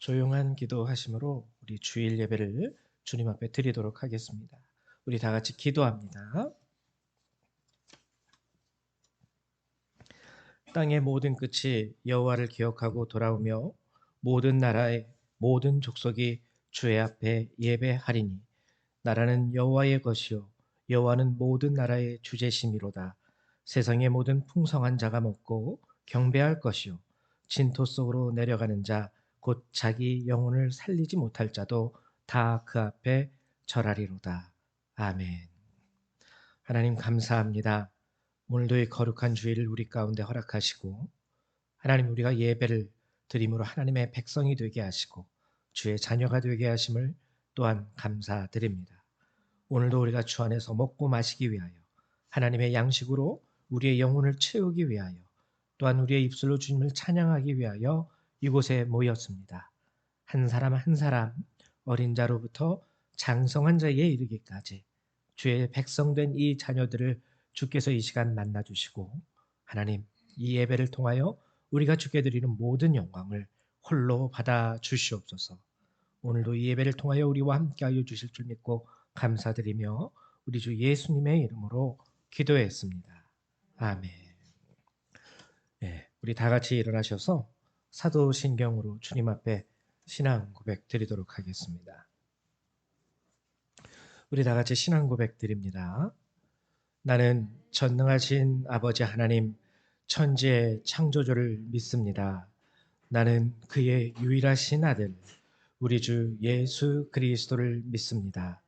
조용한 기도하심으로 우리 주일 예배를 주님 앞에 드리도록 하겠습니다. 우리 다 같이 기도합니다. 땅의 모든 끝이 여호와를 기억하고 돌아오며 모든 나라의 모든 족속이 주의 앞에 예배하리니 나라는 여호와의 것이요 여호와는 모든 나라의 주제심이로다. 세상의 모든 풍성한 자가 먹고 경배할 것이요 진토 속으로 내려가는 자 곧 자기 영혼을 살리지 못할 자도 다 그 앞에 절하리로다. 아멘. 하나님 감사합니다. 오늘도 이 거룩한 주일을 우리 가운데 허락하시고 하나님 우리가 예배를 드림으로 하나님의 백성이 되게 하시고 주의 자녀가 되게 하심을 또한 감사드립니다. 오늘도 우리가 주 안에서 먹고 마시기 위하여 하나님의 양식으로 우리의 영혼을 채우기 위하여 또한 우리의 입술로 주님을 찬양하기 위하여 이곳에 모였습니다. 한 사람 한 사람 어린 자로부터 장성한 자에 이르기까지 주의 백성된 이 자녀들을 주께서 이 시간 만나 주시고 하나님 이 예배를 통하여 우리가 주께 드리는 모든 영광을 홀로 받아 주시옵소서. 오늘도 이 예배를 통하여 우리와 함께하여 주실 줄 믿고 감사드리며 우리 주 예수님의 이름으로 기도했습니다. 아멘. 네, 우리 다 같이 일어나셔서 사도신경으로 주님 앞에 신앙 고백 드리도록 하겠습니다. 우리 다 같이 신앙 고백 드립니다. 나는 전능하신 아버지 하나님 천지의 창조주를 믿습니다. 나는 그의 유일하신 아들 우리 주 예수 그리스도를 믿습니다.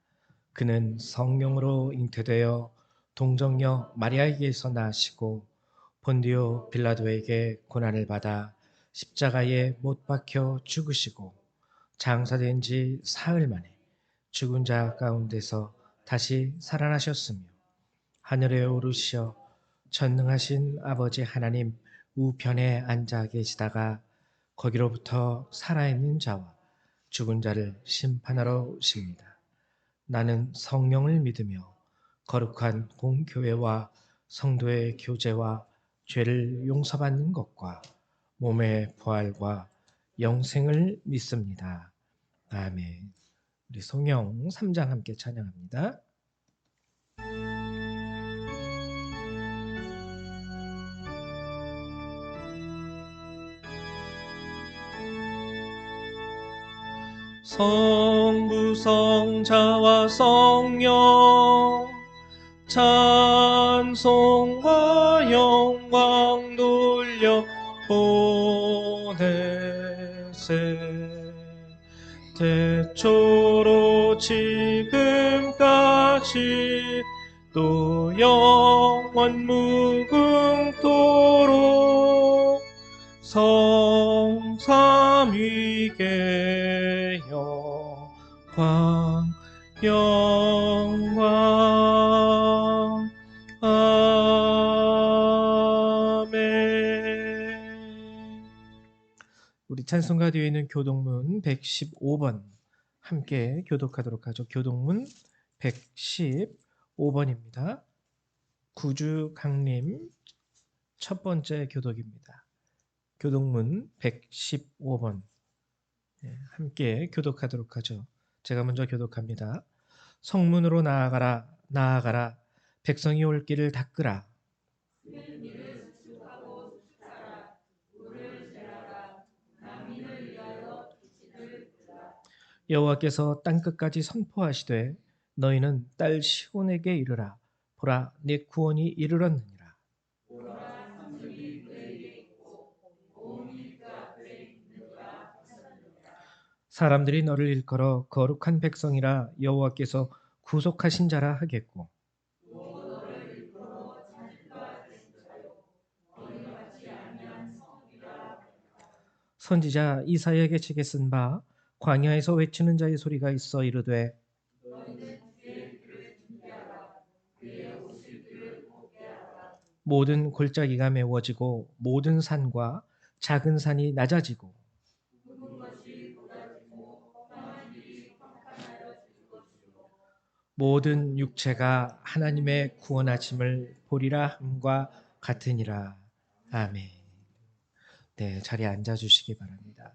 그는 성령으로 잉태되어 동정녀 마리아에게서 나시고 본디오 빌라도에게 고난을 받아 십자가에 못 박혀 죽으시고 장사된 지 사흘 만에 죽은 자 가운데서 다시 살아나셨으며 하늘에 오르시어 전능하신 아버지 하나님 우편에 앉아 계시다가 거기로부터 살아있는 자와 죽은 자를 심판하러 오십니다. 나는 성령을 믿으며 거룩한 공교회와 성도의 교제와 죄를 용서받는 것과 몸의 부활과 영생을 믿습니다. 아멘. 우리 성경 3장 함께 찬양합니다. 성부 성자와 성령 찬송과 영광 돌려 보내세 태초로 지금까지 또 영원 무궁토록 성삼위께 영광 영광 아멘. 우리 찬송가 뒤에 있는 교동문 115번 함께 교독하도록 하죠. 교동문 115번입니다. 구주 강림 첫 번째 교독입니다. 교동문 115번 함께 교독하도록 하죠. 제가 먼저 교독합니다. 성문으로 나아가라 나아가라 백성이 올 길을 닦으라 여호와께서 땅끝까지 선포하시되 너희는 딸 시온에게 이르라 보라 내 구원이 이르렀느니라. 사람들이 너를 일컬어 거룩한 백성이라 여호와께서 구속하신 자라 하겠고 선지자 이사야에게 책에 쓴 바 광야에서 외치는 자의 소리가 있어 이르되 모든 골짜기가 메워지고 모든 산과 작은 산이 낮아지고 모든 육체가 하나님의 구원하심을 보리라 함과 같으니라. 아멘. 네, 자리에 앉아 주시기 바랍니다.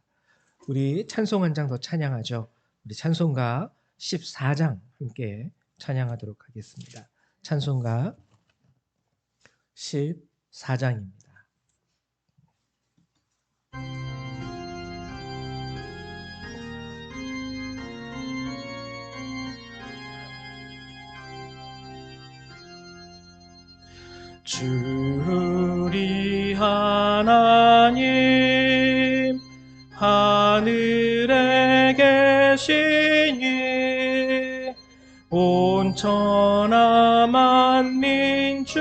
우리 찬송 한 장 더 찬양하죠. 우리 찬송가 14장 함께 찬양하도록 하겠습니다. 찬송가 14장입니다. 주 우리 하나님 하늘에 계시니 온 천하 만민 주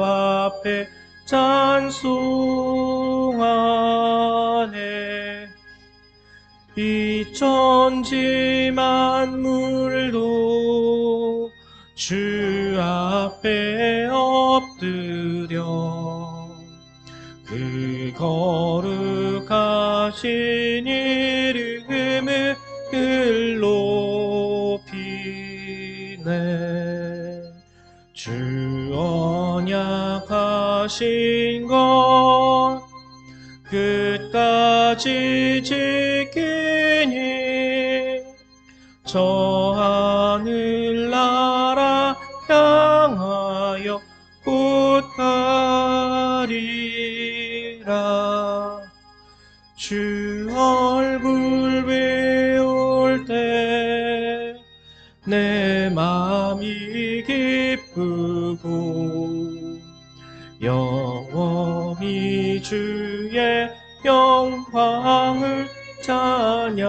앞에 찬송하네. 이 천지 만물도 주 앞에 엎드려 그 거룩하신 이름을 높이네. 주 언약하신 것 끝까지 지키니 저 하늘나라 향하여 곧 가리라. 주 얼굴 배울 때 내 마음이 기쁘고 영원히 주의 영광을 찬양하리.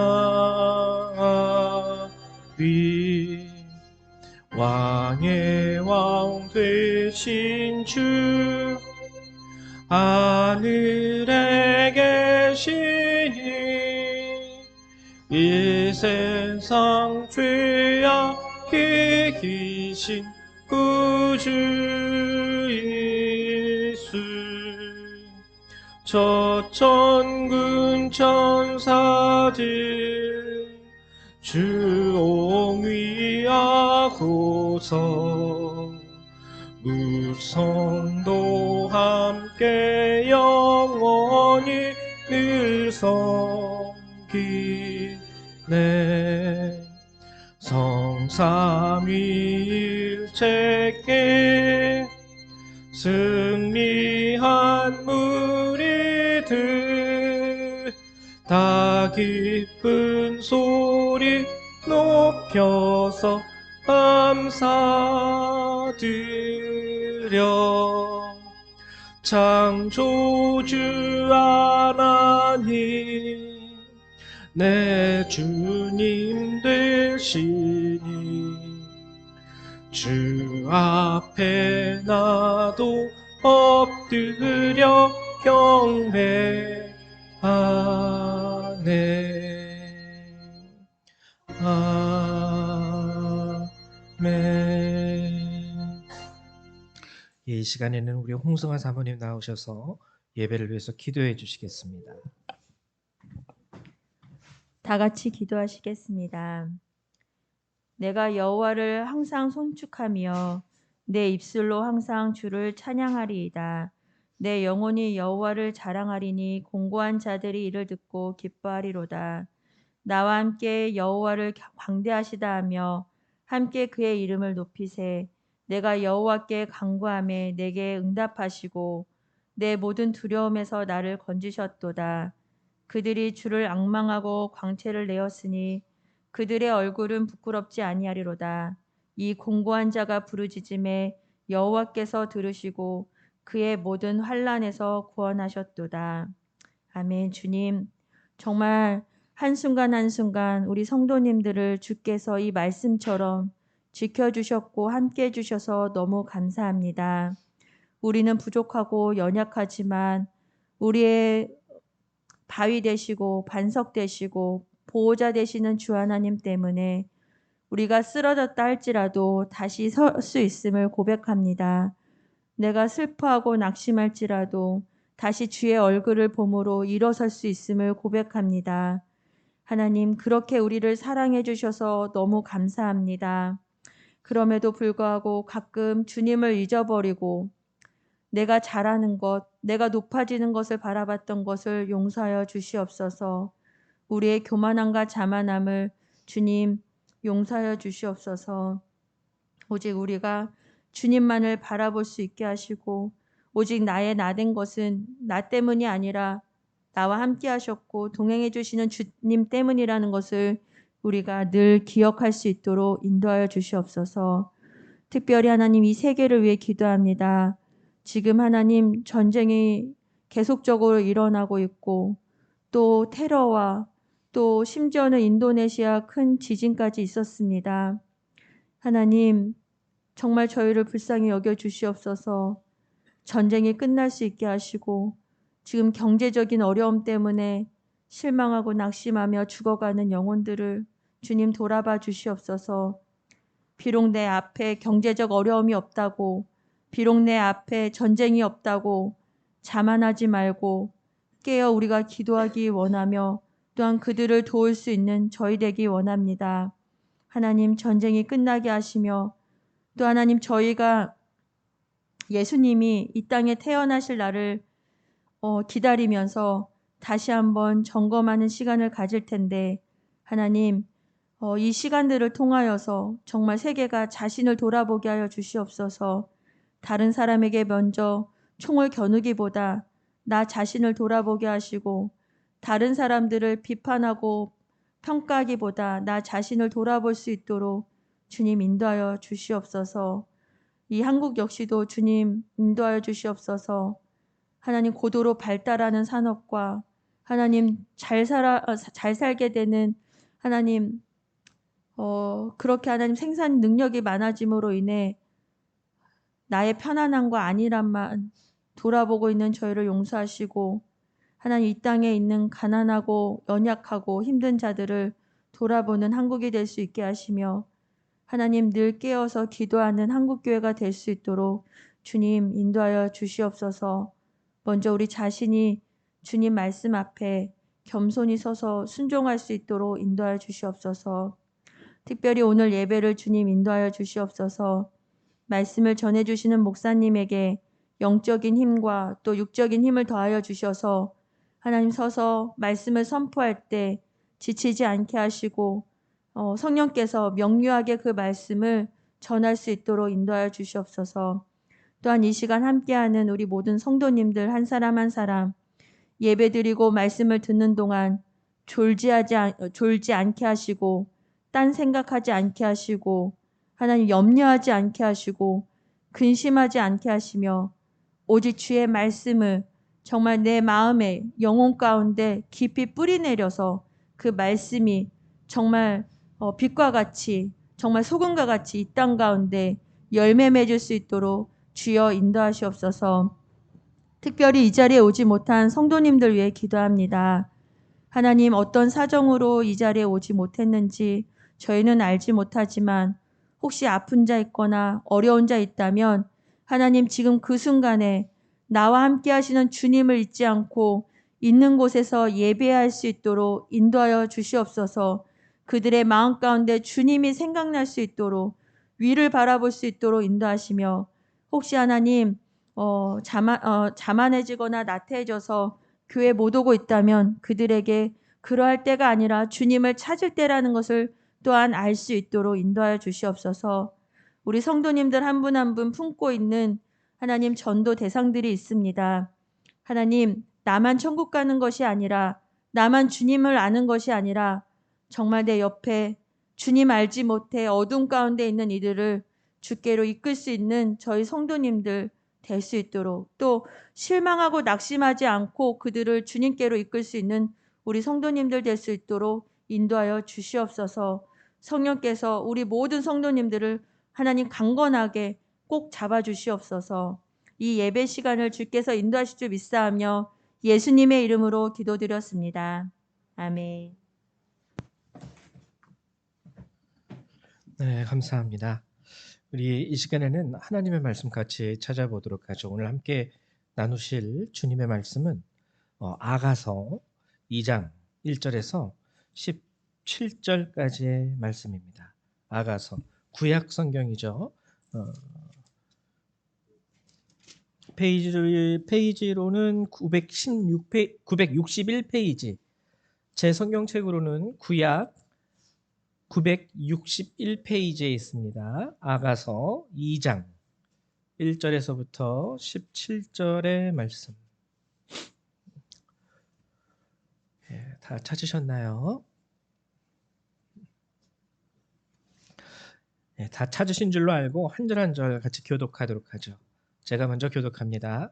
왕의 왕 되신 주 하늘에 계시니 이 세상 죄악이 기신 구주 예수 저 천군 천사들 주 옹위하고서 무성도 함께 영원히 늘 섬기네. 성삼위일체께 승리한 무리들 다 기쁜 소리 높여서 감사드려. 창조주 하나님 내 주님 되시니 주 앞에 나도 엎드려 경배하네. 아멘. 이 시간에는 우리 홍성아 사모님 나오셔서 예배를 위해서 기도해 주시겠습니다. 다 같이 기도하시겠습니다. 내가 여호와를 항상 송축하며 내 입술로 항상 주를 찬양하리이다. 내 영혼이 여호와를 자랑하리니 공고한 자들이 이를 듣고 기뻐하리로다. 나와 함께 여호와를 광대하시다 하며 함께 그의 이름을 높이세. 내가 여호와께 간구하매 내게 응답하시고 내 모든 두려움에서 나를 건지셨도다. 그들이 주를 앙망하고 광채를 내었으니 그들의 얼굴은 부끄럽지 아니하리로다. 이 공고한 자가 부르짖음에 여호와께서 들으시고 그의 모든 환난에서 구원하셨도다. 아멘. 주님, 정말 한순간 한순간 우리 성도님들을 주께서 이 말씀처럼 지켜주셨고 함께 해주셔서 너무 감사합니다. 우리는 부족하고 연약하지만 우리의 바위 되시고 반석 되시고 보호자 되시는 주 하나님 때문에 우리가 쓰러졌다 할지라도 다시 설 수 있음을 고백합니다. 내가 슬퍼하고 낙심할지라도 다시 주의 얼굴을 봄으로 일어설 수 있음을 고백합니다. 하나님, 그렇게 우리를 사랑해 주셔서 너무 감사합니다. 그럼에도 불구하고 가끔 주님을 잊어버리고 내가 잘하는 것, 내가 높아지는 것을 바라봤던 것을 용서하여 주시옵소서. 우리의 교만함과 자만함을 주님 용서하여 주시옵소서. 오직 우리가 주님만을 바라볼 수 있게 하시고 오직 나의 나된 것은 나 때문이 아니라 나와 함께 하셨고 동행해 주시는 주님 때문이라는 것을 우리가 늘 기억할 수 있도록 인도하여 주시옵소서. 특별히 하나님 이 세계를 위해 기도합니다. 지금 하나님 전쟁이 계속적으로 일어나고 있고 또 테러와 또 심지어는 인도네시아 큰 지진까지 있었습니다. 하나님 정말 저희를 불쌍히 여겨 주시옵소서. 전쟁이 끝날 수 있게 하시고 지금 경제적인 어려움 때문에 실망하고 낙심하며 죽어가는 영혼들을 주님 돌아봐 주시옵소서. 비록 내 앞에 경제적 어려움이 없다고, 비록 내 앞에 전쟁이 없다고 자만하지 말고 깨어 우리가 기도하기 원하며 또한 그들을 도울 수 있는 저희 되기 원합니다. 하나님 전쟁이 끝나게 하시며 또 하나님 저희가 예수님이 이 땅에 태어나실 날을 기다리면서 다시 한번 점검하는 시간을 가질 텐데 하나님 이 시간들을 통하여서 정말 세계가 자신을 돌아보게 하여 주시옵소서. 다른 사람에게 먼저 총을 겨누기보다 나 자신을 돌아보게 하시고 다른 사람들을 비판하고 평가하기보다 나 자신을 돌아볼 수 있도록 주님 인도하여 주시옵소서. 이 한국 역시도 주님 인도하여 주시옵소서. 하나님 고도로 발달하는 산업과 하나님 잘 살게 되는 하나님 그렇게 하나님 생산 능력이 많아짐으로 인해 나의 편안함과 안일함만 돌아보고 있는 저희를 용서하시고 하나님 이 땅에 있는 가난하고 연약하고 힘든 자들을 돌아보는 한국이 될 수 있게 하시며 하나님 늘 깨어서 기도하는 한국교회가 될 수 있도록 주님 인도하여 주시옵소서. 먼저 우리 자신이 주님 말씀 앞에 겸손히 서서 순종할 수 있도록 인도하여 주시옵소서. 특별히 오늘 예배를 주님 인도하여 주시옵소서. 말씀을 전해주시는 목사님에게 영적인 힘과 또 육적인 힘을 더하여 주셔서 하나님 서서 말씀을 선포할 때 지치지 않게 하시고 성령께서 명료하게 그 말씀을 전할 수 있도록 인도하여 주시옵소서. 또한 이 시간 함께하는 우리 모든 성도님들 한 사람 한 사람 예배드리고 말씀을 듣는 동안 졸지 않게 하시고 딴 생각하지 않게 하시고 하나님 염려하지 않게 하시고 근심하지 않게 하시며 오직 주의 말씀을 정말 내 마음에 영혼 가운데 깊이 뿌리내려서 그 말씀이 정말 빛과 같이 정말 소금과 같이 이 땅 가운데 열매 맺을 수 있도록 주여 인도하시옵소서. 특별히 이 자리에 오지 못한 성도님들 위해 기도합니다. 하나님 어떤 사정으로 이 자리에 오지 못했는지 저희는 알지 못하지만 혹시 아픈 자 있거나 어려운 자 있다면 하나님 지금 그 순간에 나와 함께 하시는 주님을 잊지 않고 있는 곳에서 예배할 수 있도록 인도하여 주시옵소서. 그들의 마음 가운데 주님이 생각날 수 있도록 위를 바라볼 수 있도록 인도하시며 혹시 하나님 자만해지거나 나태해져서 교회 못 오고 있다면 그들에게 그러할 때가 아니라 주님을 찾을 때라는 것을 또한 알 수 있도록 인도하여 주시옵소서. 우리 성도님들 한 분 한 분 품고 있는 하나님 전도 대상들이 있습니다. 하나님 나만 천국 가는 것이 아니라 나만 주님을 아는 것이 아니라 정말 내 옆에 주님 알지 못해 어둠 가운데 있는 이들을 주께로 이끌 수 있는 저희 성도님들 될 수 있도록 또 실망하고 낙심하지 않고 그들을 주님께로 이끌 수 있는 우리 성도님들 될 수 있도록 인도하여 주시옵소서. 성령께서 우리 모든 성도님들을 하나님 강건하게 꼭 잡아주시옵소서. 이 예배 시간을 주께서 인도하실 줄 믿사하며 예수님의 이름으로 기도드렸습니다. 아멘. 네, 감사합니다. 우리 이 시간에는 하나님의 말씀 같이 찾아보도록 하죠. 오늘 함께 나누실 주님의 말씀은 아가서 2장 1절에서 17절까지의 말씀입니다. 아가서 구약 성경이죠. 페이지로는 961페이지 제 성경책으로는 구약 961페이지에 있습니다. 아가서 2장 1절에서부터 17절의 말씀. 다 찾으셨나요? 다 찾으신 줄로 알고 한 절 한 절 같이 교독하도록 하죠. 제가 먼저 교독합니다.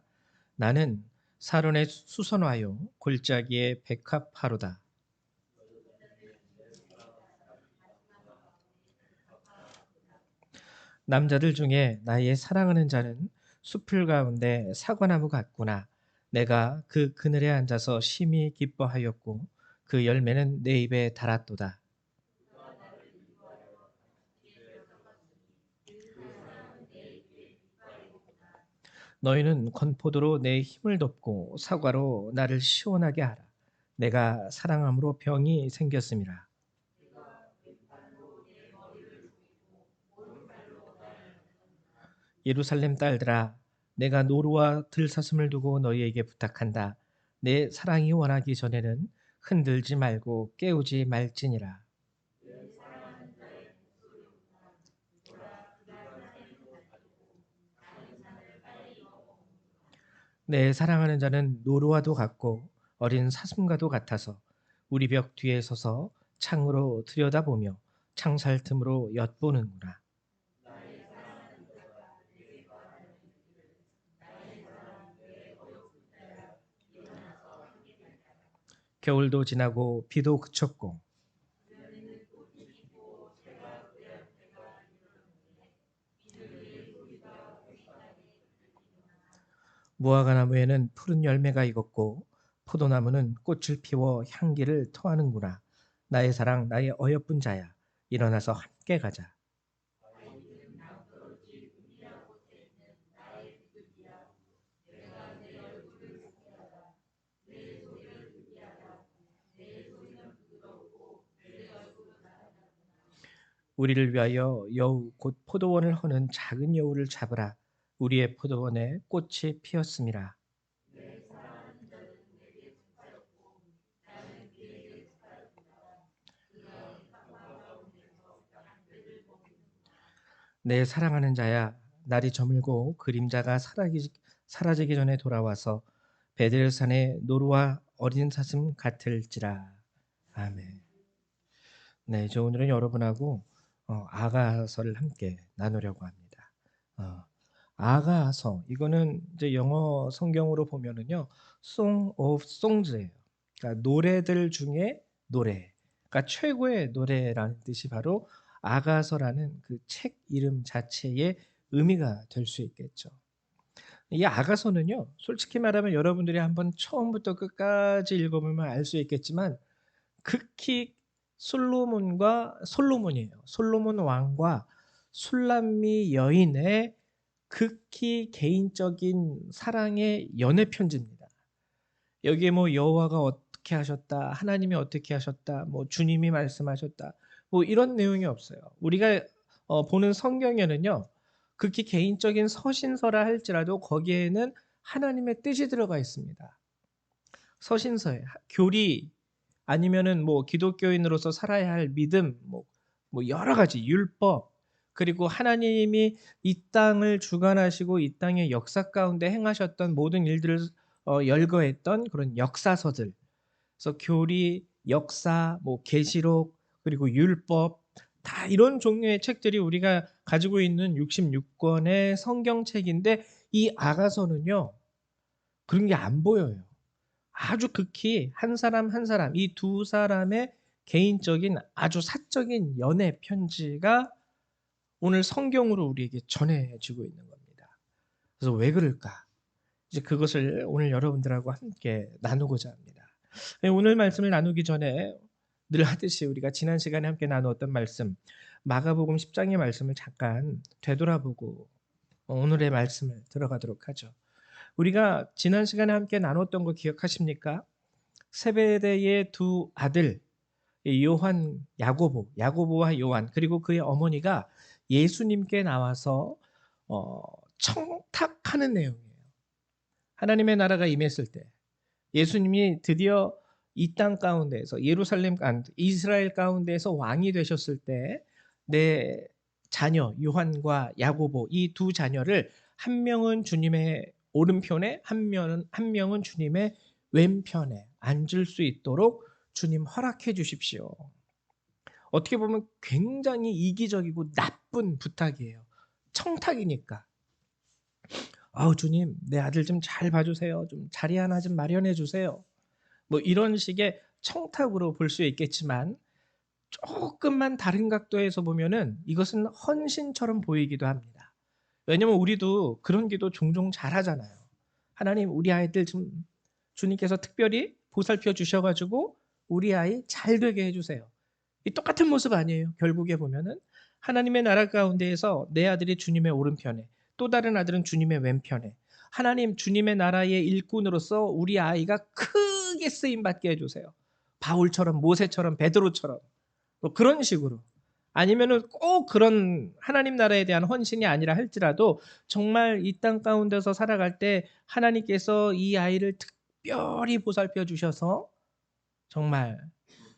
나는 사론의 수선화요 골짜기의 백합화로다. 남자들 중에 나의 사랑하는 자는 숲을 가운데 사과나무 같구나. 내가 그 그늘에 앉아서 심히 기뻐하였고 그 열매는 내 입에 달았도다. 너희는 건포도로 내 힘을 덮고 사과로 나를 시원하게 하라. 내가 사랑함으로 병이 생겼음이라. 예루살렘 딸들아, 내가 노루와 들사슴을 두고 너희에게 부탁한다. 내 사랑이 원하기 전에는 흔들지 말고 깨우지 말지니라. 내 사랑하는 자는 노루와도 같고 어린 사슴과도 같아서 우리 벽 뒤에 서서 창으로 들여다보며 창살 틈으로 엿보는구나. 겨울도 지나고 비도 그쳤고 무화과 나무에는 푸른 열매가 익었고 포도나무는 꽃을 피워 향기를 토하는구나. 나의 사랑, 나의 어여쁜 자야. 일어나서 함께 가자. 우리를 위하여 여우 곧 포도원을 허는 작은 여우를 잡으라. 우리의 포도원에 꽃이 피었음이라. 내 사랑하는 자야, 날이 저물고 그림자가 사라지기 전에 돌아와서 베델산의 노루와 어린 사슴 같을지라. 아멘. 네, 저 오늘은 여러분하고 아가서를 함께 나누려고 합니다. 아가서 이거는 이제 영어 성경으로 보면은요, Song of Songs예요. 그러니까 노래들 중에 노래. 그러니까 최고의 노래라는 뜻이 바로 아가서라는 그 책 이름 자체의 의미가 될 수 있겠죠. 이 아가서는요, 솔직히 말하면 여러분들이 한번 처음부터 끝까지 읽어보면 알 수 있겠지만 극히 솔로몬이에요. 솔로몬 왕과 술람미 여인의 극히 개인적인 사랑의 연애 편지입니다. 여기에 뭐 여호와가 어떻게 하셨다, 하나님이 어떻게 하셨다, 뭐 주님이 말씀하셨다, 뭐 이런 내용이 없어요. 우리가 보는 성경에는요, 극히 개인적인 서신서라 할지라도 거기에는 하나님의 뜻이 들어가 있습니다. 서신서에 교리 아니면은 뭐 기독교인으로서 살아야 할 믿음, 뭐 여러 가지 율법, 그리고 하나님이 이 땅을 주관하시고 이 땅의 역사 가운데 행하셨던 모든 일들을 열거했던 그런 역사서들. 그래서 교리, 역사, 뭐 계시록, 그리고 율법 다 이런 종류의 책들이 우리가 가지고 있는 66권의 성경책인데 이 아가서는요. 그런 게 안 보여요. 아주 극히 한 사람 한 사람 이 두 사람의 개인적인 아주 사적인 연애 편지가 오늘 성경으로 우리에게 전해지고 있는 겁니다. 그래서 왜 그럴까? 이제 그것을 오늘 여러분들하고 함께 나누고자 합니다. 오늘 말씀을 나누기 전에 늘 하듯이 우리가 지난 시간에 함께 나누었던 말씀 마가복음 10장의 말씀을 잠깐 되돌아보고 오늘의 말씀을 들어가도록 하죠. 우리가 지난 시간에 함께 나눴던 거 기억하십니까? 세베대의 두 아들 요한, 야고보와 요한 그리고 그의 어머니가 예수님께 나와서 청탁하는 내용이에요. 하나님의 나라가 임했을 때 예수님이 드디어 이 땅 가운데에서 예루살렘 가운데 이스라엘 가운데에서 왕이 되셨을 때 내 자녀 요한과 야고보 이 두 자녀를 한 명은 주님의 오른편에 한 명은 주님의 왼편에 앉을 수 있도록 주님 허락해 주십시오. 어떻게 보면 굉장히 이기적이고 나쁜 부탁이에요. 청탁이니까. 아우 주님 내 아들 좀 잘 봐주세요. 좀 자리 하나 좀 마련해 주세요. 뭐 이런 식의 청탁으로 볼 수 있겠지만 조금만 다른 각도에서 보면은 이것은 헌신처럼 보이기도 합니다. 왜냐면 우리도 그런 기도 종종 잘하잖아요. 하나님 우리 아이들 좀 주님께서 특별히 보살펴 주셔 가지고 우리 아이 잘 되게 해 주세요. 이 똑같은 모습 아니에요. 결국에 보면은 하나님의 나라 가운데에서 내 아들이 주님의 오른편에 또 다른 아들은 주님의 왼편에 하나님 주님의 나라의 일꾼으로서 우리 아이가 크게 쓰임 받게 해 주세요. 바울처럼 모세처럼 베드로처럼 뭐 그런 식으로 아니면은 꼭 그런 하나님 나라에 대한 헌신이 아니라 할지라도 정말 이 땅 가운데서 살아갈 때 하나님께서 이 아이를 특별히 보살펴 주셔서 정말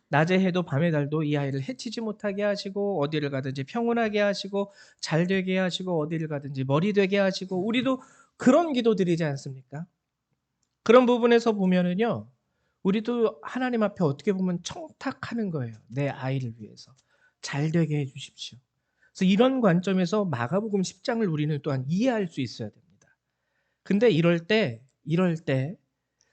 낮에 해도 밤에 달도 이 아이를 해치지 못하게 하시고 어디를 가든지 평온하게 하시고 잘 되게 하시고 어디를 가든지 머리 되게 하시고 우리도 그런 기도 드리지 않습니까? 그런 부분에서 보면은요. 우리도 하나님 앞에 어떻게 보면 청탁하는 거예요. 내 아이를 위해서. 잘 되게 해 주십시오. 그래서 이런 관점에서 마가복음 10장을 우리는 또한 이해할 수 있어야 됩니다. 근데 이럴 때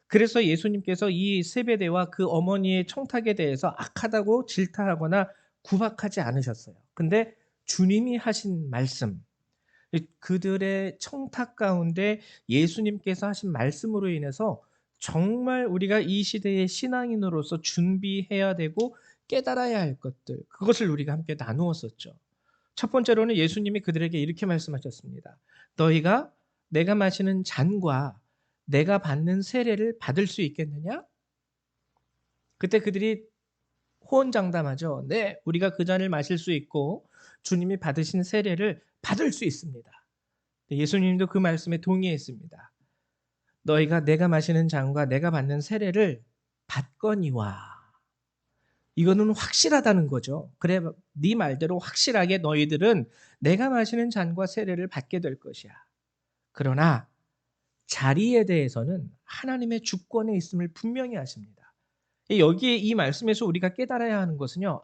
그래서 예수님께서 이 세베대와 그 어머니의 청탁에 대해서 악하다고 질타하거나 구박하지 않으셨어요. 근데 주님이 하신 말씀, 그들의 청탁 가운데 예수님께서 하신 말씀으로 인해서 정말 우리가 이 시대의 신앙인으로서 준비해야 되고 깨달아야 할 것들, 그것을 우리가 함께 나누었었죠. 첫 번째로는 예수님이 그들에게 이렇게 말씀하셨습니다. 너희가 내가 마시는 잔과 내가 받는 세례를 받을 수 있겠느냐? 그때 그들이 호언장담하죠. 네, 우리가 그 잔을 마실 수 있고 주님이 받으신 세례를 받을 수 있습니다. 예수님도 그 말씀에 동의했습니다. 너희가 내가 마시는 잔과 내가 받는 세례를 받거니와. 이거는 확실하다는 거죠. 그래, 네 말대로 확실하게 너희들은 내가 마시는 잔과 세례를 받게 될 것이야. 그러나 자리에 대해서는 하나님의 주권에 있음을 분명히 하십니다. 여기에 이 말씀에서 우리가 깨달아야 하는 것은요.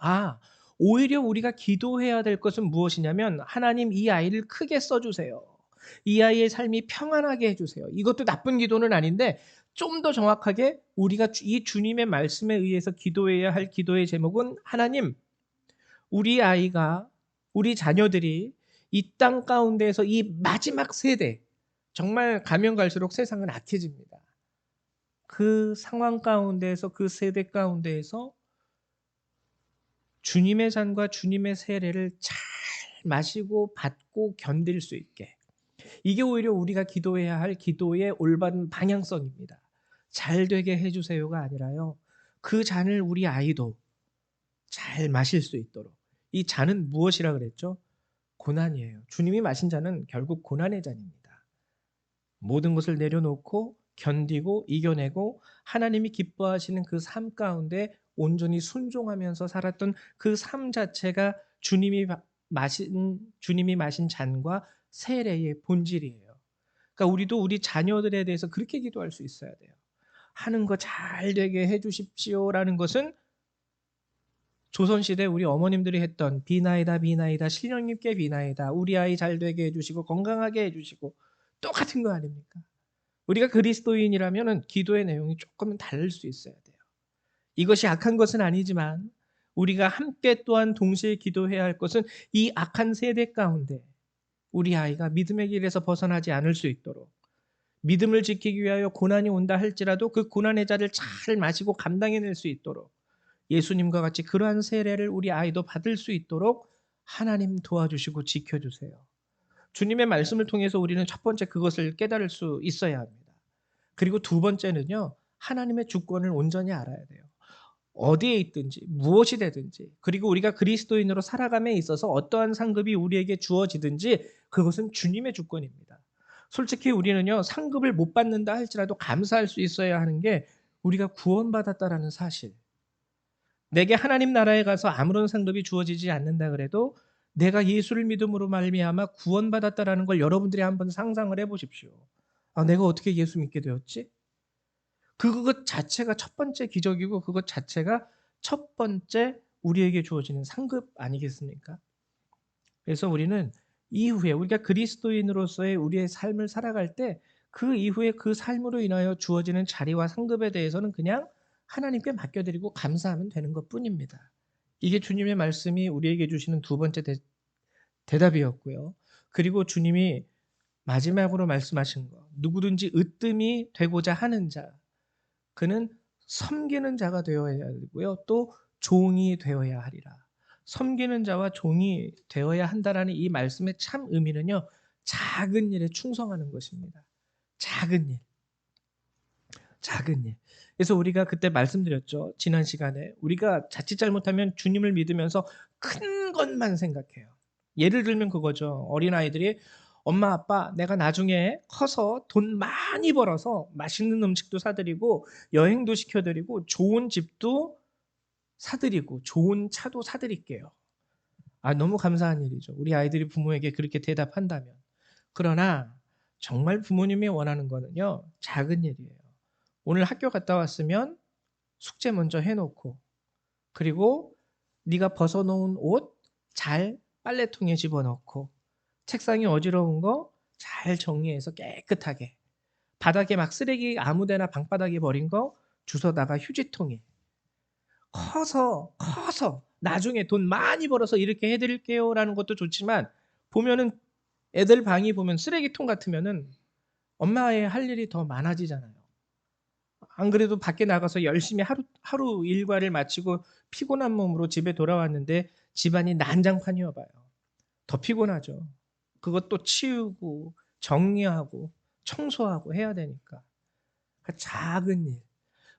오히려 우리가 기도해야 될 것은 무엇이냐면 하나님 이 아이를 크게 써주세요. 이 아이의 삶이 평안하게 해주세요. 이것도 나쁜 기도는 아닌데 좀 더 정확하게 우리가 이 주님의 말씀에 의해서 기도해야 할 기도의 제목은 하나님 우리 아이가 우리 자녀들이 이 땅 가운데에서 이 마지막 세대 정말 가면 갈수록 세상은 악해집니다. 그 상황 가운데에서 그 세대 가운데에서 주님의 잔과 주님의 세례를 잘 마시고 받고 견딜 수 있게 이게 오히려 우리가 기도해야 할 기도의 올바른 방향성입니다. 잘 되게 해주세요가 아니라요. 그 잔을 우리 아이도 잘 마실 수 있도록 이 잔은 무엇이라 그랬죠? 고난이에요. 주님이 마신 잔은 결국 고난의 잔입니다. 모든 것을 내려놓고 견디고 이겨내고 하나님이 기뻐하시는 그 삶 가운데 온전히 순종하면서 살았던 그 삶 자체가 주님이 마신 잔과 세례의 본질이에요. 그러니까 우리도 우리 자녀들에 대해서 그렇게 기도할 수 있어야 돼요. 하는 거 잘 되게 해 주십시오라는 것은 조선시대 우리 어머님들이 했던 비나이다 비나이다 신령님께 비나이다 우리 아이 잘 되게 해주시고 건강하게 해주시고 똑같은 거 아닙니까? 우리가 그리스도인이라면 기도의 내용이 조금은 다를 수 있어야 돼요. 이것이 악한 것은 아니지만 우리가 함께 또한 동시에 기도해야 할 것은 이 악한 세대 가운데 우리 아이가 믿음의 길에서 벗어나지 않을 수 있도록 믿음을 지키기 위하여 고난이 온다 할지라도 그 고난의 자를 잘 마시고 감당해낼 수 있도록 예수님과 같이 그러한 세례를 우리 아이도 받을 수 있도록 하나님 도와주시고 지켜주세요. 주님의 말씀을 통해서 우리는 첫 번째 그것을 깨달을 수 있어야 합니다. 그리고 두 번째는요. 하나님의 주권을 온전히 알아야 돼요. 어디에 있든지 무엇이 되든지 그리고 우리가 그리스도인으로 살아감에 있어서 어떠한 상급이 우리에게 주어지든지 그것은 주님의 주권입니다. 솔직히 우리는요. 상급을 못 받는다 할지라도 감사할 수 있어야 하는 게 우리가 구원받았다라는 사실. 내게 하나님 나라에 가서 아무런 상급이 주어지지 않는다 그래도 내가 예수를 믿음으로 말미암아 구원받았다라는 걸 여러분들이 한번 상상을 해 보십시오. 아, 내가 어떻게 예수 믿게 되었지? 그것 자체가 첫 번째 기적이고 그것 자체가 첫 번째 우리에게 주어지는 상급 아니겠습니까? 그래서 우리는 이후에 우리가 그리스도인으로서의 우리의 삶을 살아갈 때 그 이후에 그 삶으로 인하여 주어지는 자리와 상급에 대해서는 그냥 하나님께 맡겨드리고 감사하면 되는 것뿐입니다. 이게 주님의 말씀이 우리에게 주시는 두 번째 대답이었고요. 그리고 주님이 마지막으로 말씀하신 거, 누구든지 으뜸이 되고자 하는 자, 그는 섬기는 자가 되어야 하고요. 또 종이 되어야 하리라. 섬기는 자와 종이 되어야 한다라는 이 말씀의 참 의미는요. 작은 일에 충성하는 것입니다. 작은 일. 작은 일. 그래서 우리가 그때 말씀드렸죠. 지난 시간에 우리가 자칫 잘못하면 주님을 믿으면서 큰 것만 생각해요. 예를 들면 그거죠. 어린아이들이 엄마 아빠 내가 나중에 커서 돈 많이 벌어서 맛있는 음식도 사드리고 여행도 시켜드리고 좋은 집도 사드리고 좋은 차도 사드릴게요. 아, 너무 감사한 일이죠. 우리 아이들이 부모에게 그렇게 대답한다면. 그러나 정말 부모님이 원하는 거는요. 작은 일이에요. 오늘 학교 갔다 왔으면 숙제 먼저 해놓고 그리고 네가 벗어놓은 옷 잘 빨래통에 집어넣고 책상이 어지러운 거 잘 정리해서 깨끗하게 바닥에 막 쓰레기 아무데나 방바닥에 버린 거 주워다가 휴지통에 커서 나중에 돈 많이 벌어서 이렇게 해드릴게요라는 것도 좋지만 보면은 애들 방이 보면 쓰레기통 같으면은 엄마의 할 일이 더 많아지잖아요. 안 그래도 밖에 나가서 열심히 하루 일과를 마치고 피곤한 몸으로 집에 돌아왔는데 집안이 난장판이어 봐요. 더 피곤하죠. 그것도 치우고 정리하고 청소하고 해야 되니까. 그 작은 일.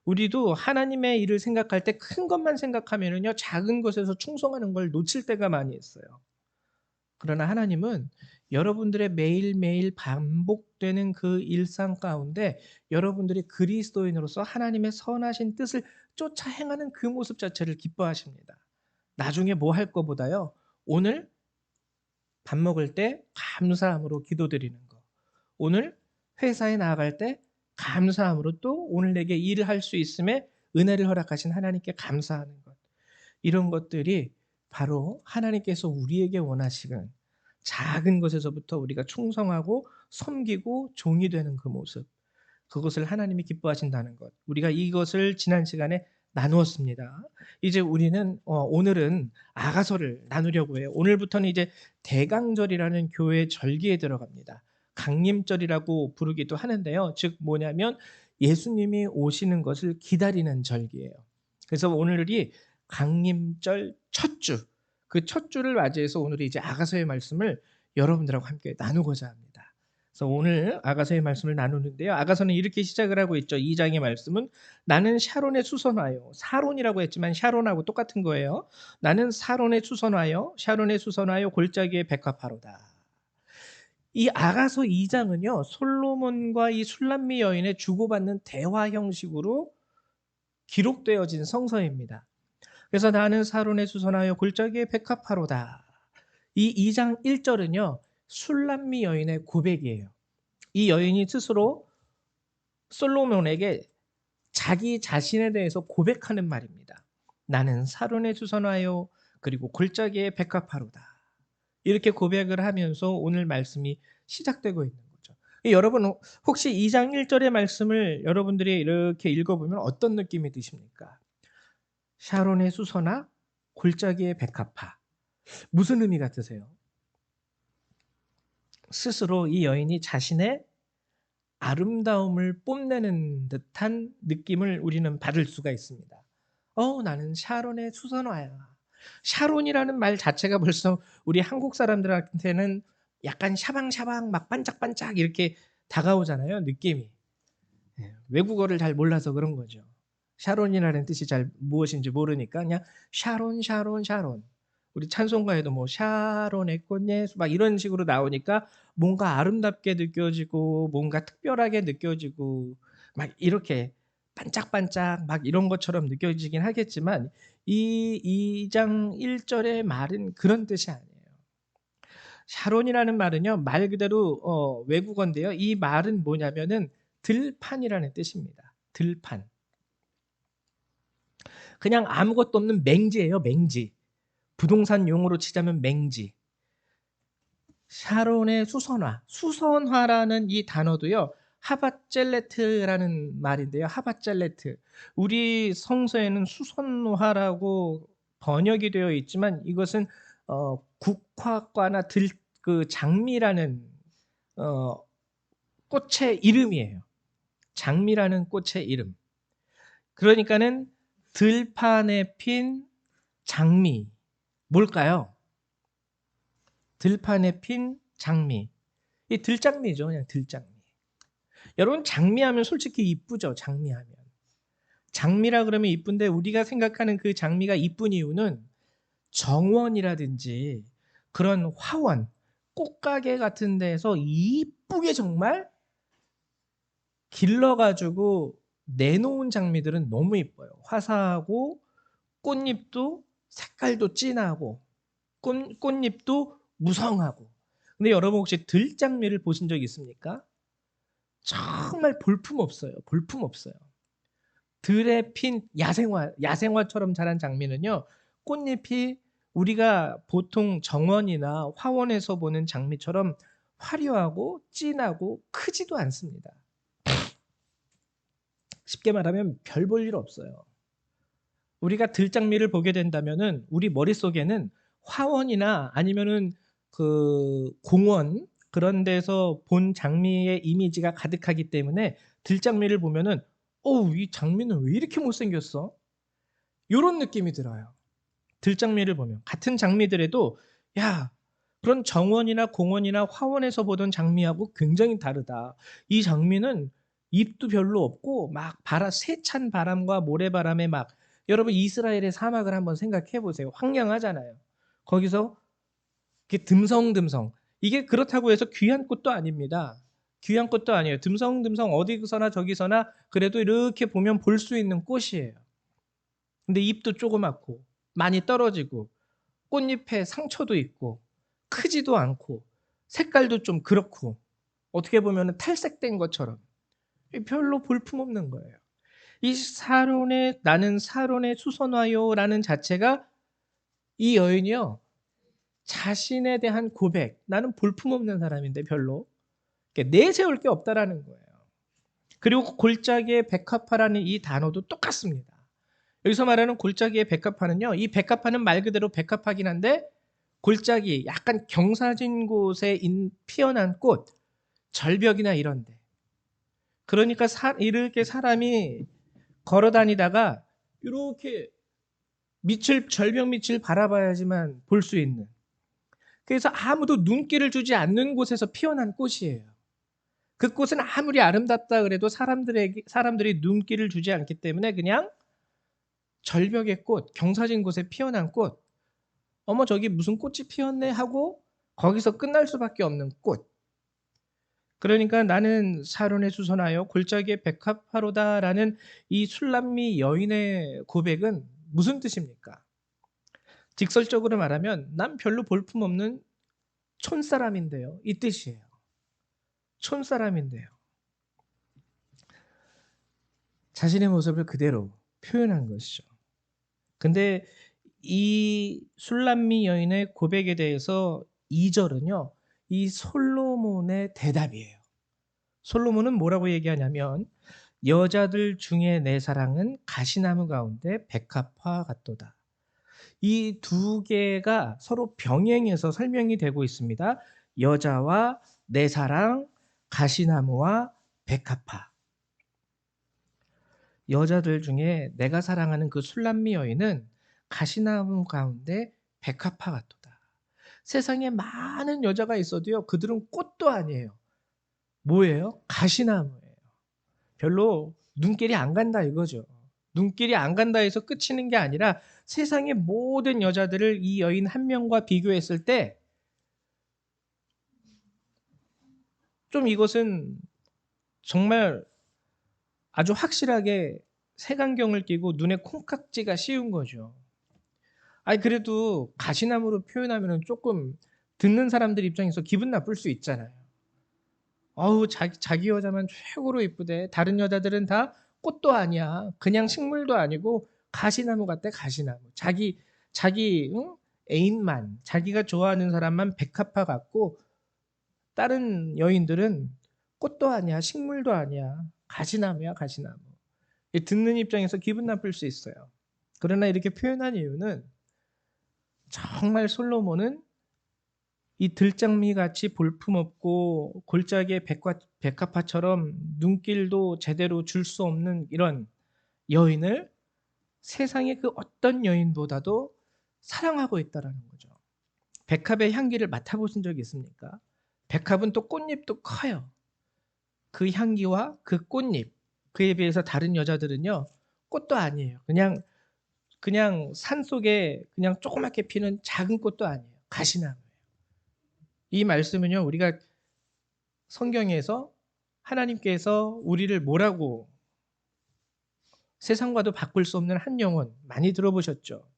우리도 하나님의 일을 생각할 때 큰 것만 생각하면은요, 작은 것에서 충성하는 걸 놓칠 때가 많이 있어요. 그러나 하나님은 여러분들의 매일매일 반복되는 그 일상 가운데 여러분들이 그리스도인으로서 하나님의 선하신 뜻을 쫓아 행하는 그 모습 자체를 기뻐하십니다. 나중에 뭐 할 거보다요. 오늘 밥 먹을 때 감사함으로 기도드리는 거. 오늘 회사에 나아갈 때 감사함으로 또 오늘 내게 일을 할 수 있음에 은혜를 허락하신 하나님께 감사하는 것. 이런 것들이 바로 하나님께서 우리에게 원하시는 작은 것에서부터 우리가 충성하고 섬기고 종이 되는 그 모습. 그것을 하나님이 기뻐하신다는 것. 우리가 이것을 지난 시간에 나누었습니다. 이제 우리는 오늘은 아가서를 나누려고 해요. 오늘부터는 이제 대강절이라는 교회 절기에 들어갑니다. 강림절이라고 부르기도 하는데요. 즉 뭐냐면 예수님이 오시는 것을 기다리는 절기예요. 그래서 오늘이 강림절 첫 주, 그 첫 주를 맞이해서 오늘 이제 아가서의 말씀을 여러분들하고 함께 나누고자 합니다. 그래서 오늘 아가서의 말씀을 나누는데요. 아가서는 이렇게 시작을 하고 있죠. 2장의 말씀은 나는 샤론에 수선하여, 사론이라고 했지만 샤론하고 똑같은 거예요. 나는 사론에 수선하여, 샤론에 수선하여 골짜기에 백합하로다. 이 아가서 2장은요. 솔로몬과 이 술람미 여인의 주고받는 대화 형식으로 기록되어진 성서입니다. 그래서 나는 사론에 수선하여 골짜기에 백합하로다. 이 2장 1절은요. 술람미 여인의 고백이에요. 이 여인이 스스로 솔로몬에게 자기 자신에 대해서 고백하는 말입니다. 나는 사론에 수선하여 그리고 골짜기에 백합하로다. 이렇게 고백을 하면서 오늘 말씀이 시작되고 있는 거죠. 여러분 혹시 2장 1절의 말씀을 여러분들이 이렇게 읽어보면 어떤 느낌이 드십니까? 샤론의 수선화, 골짜기의 백합화. 무슨 의미 같으세요? 스스로 이 여인이 자신의 아름다움을 뽐내는 듯한 느낌을 우리는 받을 수가 있습니다. 나는 샤론의 수선화야. 샤론이라는 말 자체가 벌써 우리 한국 사람들한테는 약간 샤방샤방 막 반짝반짝 이렇게 다가오잖아요. 느낌이. 외국어를 잘 몰라서 그런 거죠. 샤론이라는 뜻이 잘 무엇인지 모르니까 그냥 샤론 샤론 샤론. 우리 찬송가에도 뭐 샤론의 꽃예수 막 이런 식으로 나오니까 뭔가 아름답게 느껴지고 뭔가 특별하게 느껴지고 막 이렇게 반짝반짝 막 이런 것처럼 느껴지긴 하겠지만 이 2장 1 절의 말은 그런 뜻이 아니에요. 샤론이라는 말은요, 말 그대로 외국어인데요. 이 말은 뭐냐면은 들판이라는 뜻입니다. 들판. 그냥 아무것도 없는 맹지예요, 맹지. 부동산 용어로 치자면 맹지. 샤론의 수선화. 수선화라는 이 단어도요, 하밧젤레트라는 말인데요. 하밧젤레트. 우리 성서에는 수선화라고 번역이 되어 있지만 이것은 국화과나 그 장미라는 어 꽃의 이름이에요. 장미라는 꽃의 이름. 그러니까는 들판에 핀 장미. 뭘까요? 들판에 핀 장미. 이 들장미죠. 그냥 들장미. 여러분, 장미하면 솔직히 이쁘죠. 장미하면. 장미라 그러면 이쁜데 우리가 생각하는 그 장미가 이쁜 이유는 정원이라든지 그런 화원, 꽃가게 같은 데서 이쁘게 정말 길러가지고 내놓은 장미들은 너무 이뻐요. 화사하고 꽃잎도 색깔도 진하고 꽃잎도 무성하고. 근데 여러분 혹시 들장미를 보신 적 있습니까? 정말 볼품없어요. 볼품없어요. 들에 핀 야생화처럼 자란 장미는요, 꽃잎이 우리가 보통 정원이나 화원에서 보는 장미처럼 화려하고 진하고 크지도 않습니다. 쉽게 말하면 별 볼 일 없어요. 우리가 들장미를 보게 된다면은 우리 머릿속에는 화원이나 아니면은 그 공원 그런 데서 본 장미의 이미지가 가득하기 때문에 들장미를 보면은 어우, 이 장미는 왜 이렇게 못생겼어? 요런 느낌이 들어요. 들장미를 보면 같은 장미들에도 야, 그런 정원이나 공원이나 화원에서 보던 장미하고 굉장히 다르다. 이 장미는 잎도 별로 없고 막 세찬 바람과 모래바람에 막, 여러분 이스라엘의 사막을 한번 생각해 보세요. 황량하잖아요. 거기서 이렇게 듬성듬성, 이게 그렇다고 해서 귀한 꽃도 아닙니다. 귀한 꽃도 아니에요. 듬성듬성 어디서나 저기서나 그래도 이렇게 보면 볼 수 있는 꽃이에요. 근데 잎도 조그맣고 많이 떨어지고 꽃잎에 상처도 있고 크지도 않고 색깔도 좀 그렇고 어떻게 보면 탈색된 것처럼 별로 볼품없는 거예요. 이 사론의 나는 사론의 수선화요라는 자체가 이 여인이요, 자신에 대한 고백, 나는 볼품없는 사람인데 별로 내세울 게 없다라는 거예요. 그리고 골짜기의 백합화라는 이 단어도 똑같습니다. 여기서 말하는 골짜기의 백합화는요, 이 백합화는 말 그대로 백합화긴 한데 골짜기 약간 경사진 곳에 피어난 꽃, 절벽이나 이런데. 그러니까 이렇게 사람이 걸어 다니다가 이렇게 절벽 밑을 바라봐야지만 볼 수 있는. 그래서 아무도 눈길을 주지 않는 곳에서 피어난 꽃이에요. 그 꽃은 아무리 아름답다 그래도 사람들이 눈길을 주지 않기 때문에 그냥 절벽의 꽃, 경사진 곳에 피어난 꽃. 어머, 저기 무슨 꽃이 피었네 하고 거기서 끝날 수밖에 없는 꽃. 그러니까 나는 사론에 수선하여 골짜기의 백합화로다라는 이 술람미 여인의 고백은 무슨 뜻입니까? 직설적으로 말하면 난 별로 볼품없는 촌사람인데요, 이 뜻이에요. 촌사람인데요. 자신의 모습을 그대로 표현한 것이죠. 근데 이 술람미 여인의 고백에 대해서 2절은요, 이 솔로몬의 대답이에요. 솔로몬은 뭐라고 얘기하냐면 여자들 중에 내 사랑은 가시나무 가운데 백합화 같도다. 이 두 개가 서로 병행해서 설명이 되고 있습니다. 여자와 내 사랑, 가시나무와 백합화. 여자들 중에 내가 사랑하는 그 술람미 여인은 가시나무 가운데 백합화 같도다. 세상에 많은 여자가 있어도요, 그들은 꽃도 아니에요. 뭐예요? 가시나무예요. 별로 눈길이 안 간다 이거죠. 눈길이 안 간다 해서 끝이는 게 아니라 세상의 모든 여자들을 이 여인 한 명과 비교했을 때 좀 이것은 정말 아주 확실하게 색안경을 끼고 눈에 콩깍지가 씌운 거죠. 아니 그래도 가시나무로 표현하면은 쪼끔 듣는 사람들 입장에서 기분 나쁠 수 있잖아요. "어우 자기 여자만 최고로 이쁘대. 다른 여자들은 다 꽃도 아니야. 그냥 식물도 아니고 가시나무 같대 가시나무." 자기 애인만 자기가 좋아하는 사람만 백합화 같고 다른 여인들은 꽃도 아니야. 식물도 아니야. 가시나무야 가시나무. 이 듣는 입장에서 기분 나쁠 수 있어요. 그러나 이렇게 표현한 이유는 정말 솔로몬은 이 들장미같이 볼품없고 골짜기의 백합화처럼 눈길도 제대로 줄 수 없는 이런 여인을 세상의 그 어떤 여인보다도 사랑하고 있다라는 거죠. 백합의 향기를 맡아보신 적이 있습니까? 백합은 또 꽃잎도 커요. 그 향기와 그 꽃잎, 그에 비해서 다른 여자들은요, 꽃도 아니에요. 그냥 산속에 그냥 조그맣게 피는 작은 꽃도 아니에요. 가시나무예요. 이 말씀은요, 우리가 성경에서 하나님께서 우리를 뭐라고 세상과도 바꿀 수 없는 한 영혼 많이 들어보셨죠?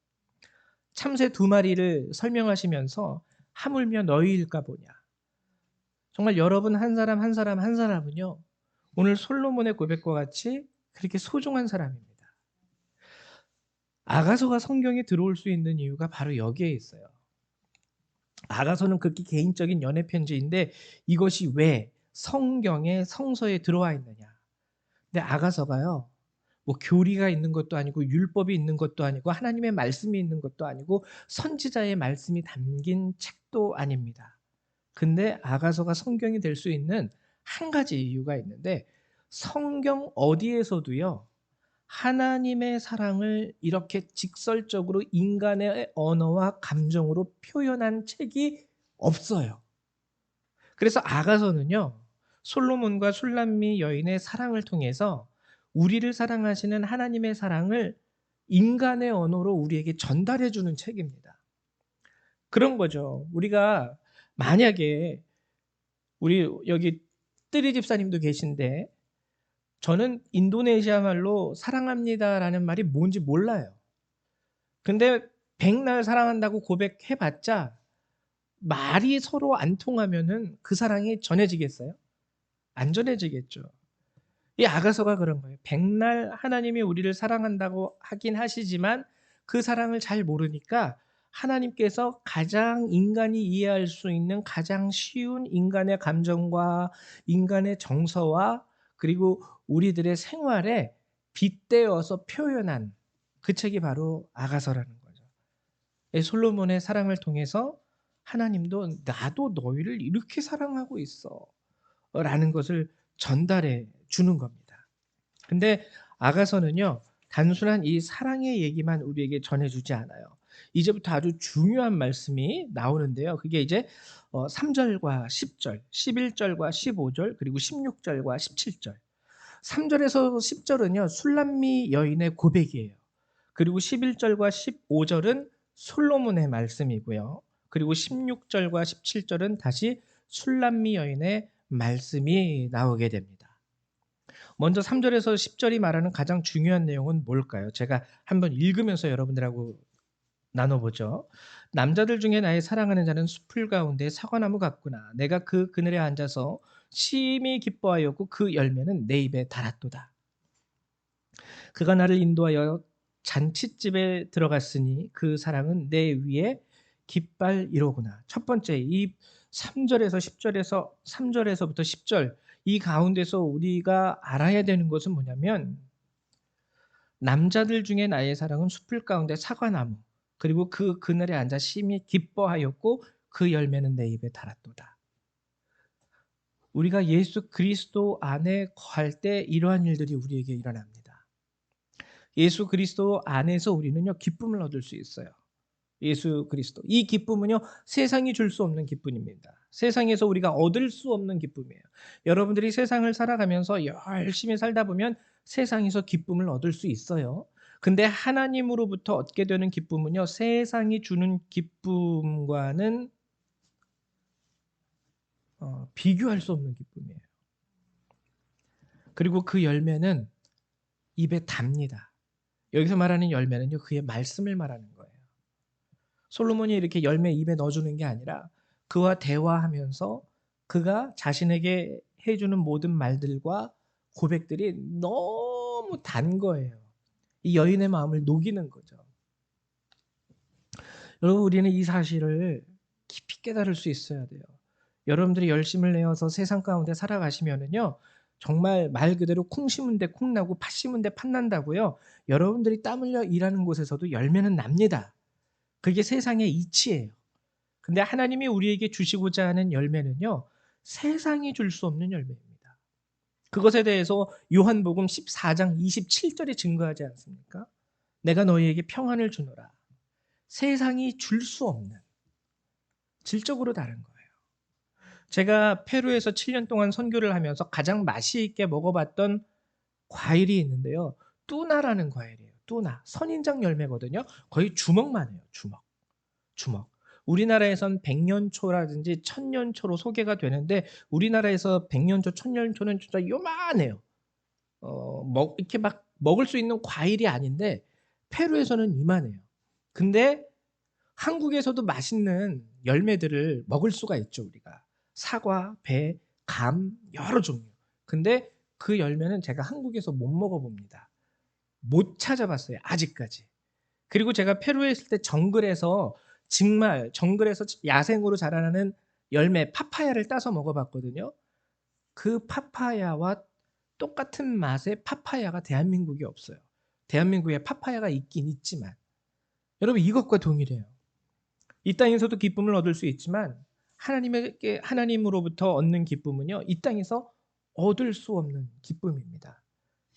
참새 두 마리를 설명하시면서 하물며 너희일까 보냐. 정말 여러분 한 사람 한 사람 한 사람은요, 오늘 솔로몬의 고백과 같이 그렇게 소중한 사람입니다. 아가서가 성경에 들어올 수 있는 이유가 바로 여기에 있어요. 아가서는 극히 개인적인 연애 편지인데 이것이 왜 성경의 성서에 들어와 있느냐. 근데 아가서가요, 뭐 교리가 있는 것도 아니고 율법이 있는 것도 아니고 하나님의 말씀이 있는 것도 아니고 선지자의 말씀이 담긴 책도 아닙니다. 근데 아가서가 성경이 될 수 있는 한 가지 이유가 있는데 성경 어디에서도요, 하나님의 사랑을 이렇게 직설적으로 인간의 언어와 감정으로 표현한 책이 없어요. 그래서 아가서는요, 솔로몬과 술람미 여인의 사랑을 통해서 우리를 사랑하시는 하나님의 사랑을 인간의 언어로 우리에게 전달해 주는 책입니다. 그런 거죠. 우리가 만약에 우리 여기 뜨리 집사님도 계신데 저는 인도네시아 말로 사랑합니다라는 말이 뭔지 몰라요. 근데 백날 사랑한다고 고백해 봤자 말이 서로 안 통하면은 그 사랑이 전해지겠어요? 안 전해지겠죠. 이 아가서가 그런 거예요. 백날 하나님이 우리를 사랑한다고 하긴 하시지만 그 사랑을 잘 모르니까 하나님께서 가장 인간이 이해할 수 있는 가장 쉬운 인간의 감정과 인간의 정서와 그리고 우리들의 생활에 빗대어서 표현한 그 책이 바로 아가서라는 거죠. 이 솔로몬의 사랑을 통해서 하나님도 나도 너희를 이렇게 사랑하고 있어 라는 것을 전달해 주는 겁니다. 근데 아가서는요, 단순한 이 사랑의 얘기만 우리에게 전해주지 않아요. 이제부터 아주 중요한 말씀이 나오는데요. 그게 이제 3절과 10절, 11절과 15절, 그리고 16절과 17절. 3절에서 10절은요, 술람미 여인의 고백이에요. 그리고 11절과 15절은 솔로몬의 말씀이고요. 그리고 16절과 17절은 다시 술람미 여인의 말씀이 나오게 됩니다. 먼저 3절에서 10절이 말하는 가장 중요한 내용은 뭘까요? 제가 한번 읽으면서 여러분들하고 나눠보죠. 남자들 중에 나의 사랑하는 자는 숲을 가운데 사과나무 같구나. 내가 그 그늘에 앉아서 심히 기뻐하였고 그 열매는 내 입에 달았도다. 그가 나를 인도하여 잔칫집에 들어갔으니 그 사랑은 내 위에 깃발이로구나. 첫 번째 이 3절에서 10절에서 3절에서부터 10절 이 가운데서 우리가 알아야 되는 것은 뭐냐면 남자들 중에 나의 사랑은 숲을 가운데 사과나무 그리고 그 그늘에 앉아 심히 기뻐하였고 그 열매는 내 입에 달았도다. 우리가 예수 그리스도 안에 거할 때 이러한 일들이 우리에게 일어납니다. 예수 그리스도 안에서 우리는요 기쁨을 얻을 수 있어요. 예수 그리스도. 이 기쁨은요 세상이 줄 수 없는 기쁨입니다. 세상에서 우리가 얻을 수 없는 기쁨이에요. 여러분들이 세상을 살아가면서 열심히 살다 보면 세상에서 기쁨을 얻을 수 있어요. 근데 하나님으로부터 얻게 되는 기쁨은요 세상이 주는 기쁨과는 비교할 수 없는 기쁨이에요. 그리고 그 열매는 입에 답니다. 여기서 말하는 열매는요, 그의 말씀을 말하는 거예요. 솔로몬이 이렇게 열매 입에 넣어주는 게 아니라 그와 대화하면서 그가 자신에게 해주는 모든 말들과 고백들이 너무 단 거예요. 이 여인의 마음을 녹이는 거죠. 여러분, 우리는 이 사실을 깊이 깨달을 수 있어야 돼요. 여러분들이 열심을 내어서 세상 가운데 살아가시면은요, 정말 말 그대로 콩 심은 데 콩 나고 팥 심은 데 팥 난다고요. 여러분들이 땀 흘려 일하는 곳에서도 열매는 납니다. 그게 세상의 이치예요. 근데 하나님이 우리에게 주시고자 하는 열매는요, 세상이 줄 수 없는 열매입니다. 그것에 대해서 요한복음 14장 27절에 증거하지 않습니까? 내가 너희에게 평안을 주노라. 세상이 줄 수 없는, 질적으로 다른 거예요. 제가 페루에서 7년 동안 선교를 하면서 가장 맛이 있게 먹어봤던 과일이 있는데요. 뚜나라는 과일이에요. 뚜나. 선인장 열매거든요. 거의 주먹만 해요. 주먹. 주먹. 우리나라에선 백년초라든지 천년초로 소개가 되는데 우리나라에서 백년초, 천년초는 진짜 요만해요. 이렇게 막 먹을 수 있는 과일이 아닌데 페루에서는 이만해요. 근데 한국에서도 맛있는 열매들을 먹을 수가 있죠, 우리가. 사과, 배, 감, 여러 종류. 근데 그 열매는 제가 한국에서 못 먹어봅니다. 못 찾아봤어요, 아직까지. 그리고 제가 페루에 있을 때 정글에서 정말 정글에서 야생으로 자라나는 열매 파파야를 따서 먹어봤거든요. 그 파파야와 똑같은 맛의 파파야가 대한민국에 없어요. 대한민국에 파파야가 있긴 있지만 여러분 이것과 동일해요. 이 땅에서도 기쁨을 얻을 수 있지만 하나님으로부터 얻는 기쁨은요, 이 땅에서 얻을 수 없는 기쁨입니다.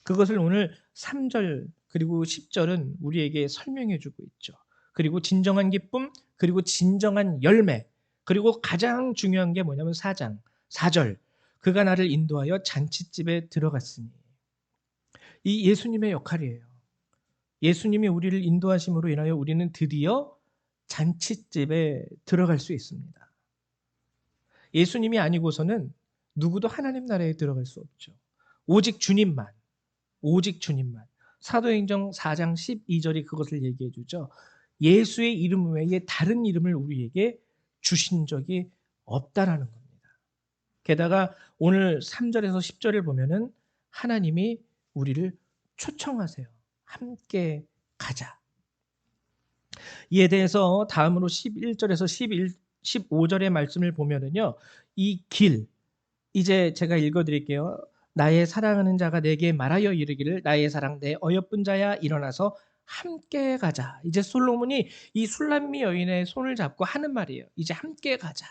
그것을 오늘 3절 그리고 10절은 우리에게 설명해 주고 있죠. 그리고 진정한 기쁨, 그리고 진정한 열매, 그리고 가장 중요한 게 뭐냐면 4장, 4절. 그가 나를 인도하여 잔칫집에 들어갔으니. 이 예수님의 역할이에요. 예수님이 우리를 인도하심으로 인하여 우리는 드디어 잔칫집에 들어갈 수 있습니다. 예수님이 아니고서는 누구도 하나님 나라에 들어갈 수 없죠. 오직 주님만. 오직 주님만. 사도행전 4장 12절이 그것을 얘기해 주죠. 예수의 이름 외에 다른 이름을 우리에게 주신 적이 없다라는 겁니다. 게다가 오늘 3절에서 10절을 보면은 하나님이 우리를 초청하세요. 함께 가자. 이에 대해서 다음으로 11절에서 15절의 말씀을 보면은요. 이 길, 이제 제가 읽어 드릴게요. 나의 사랑하는 자가 내게 말하여 이르기를 나의 사랑 내 어여쁜 자야 일어나서 함께 가자. 이제 솔로몬이 이 술람미 여인의 손을 잡고 하는 말이에요. 이제 함께 가자.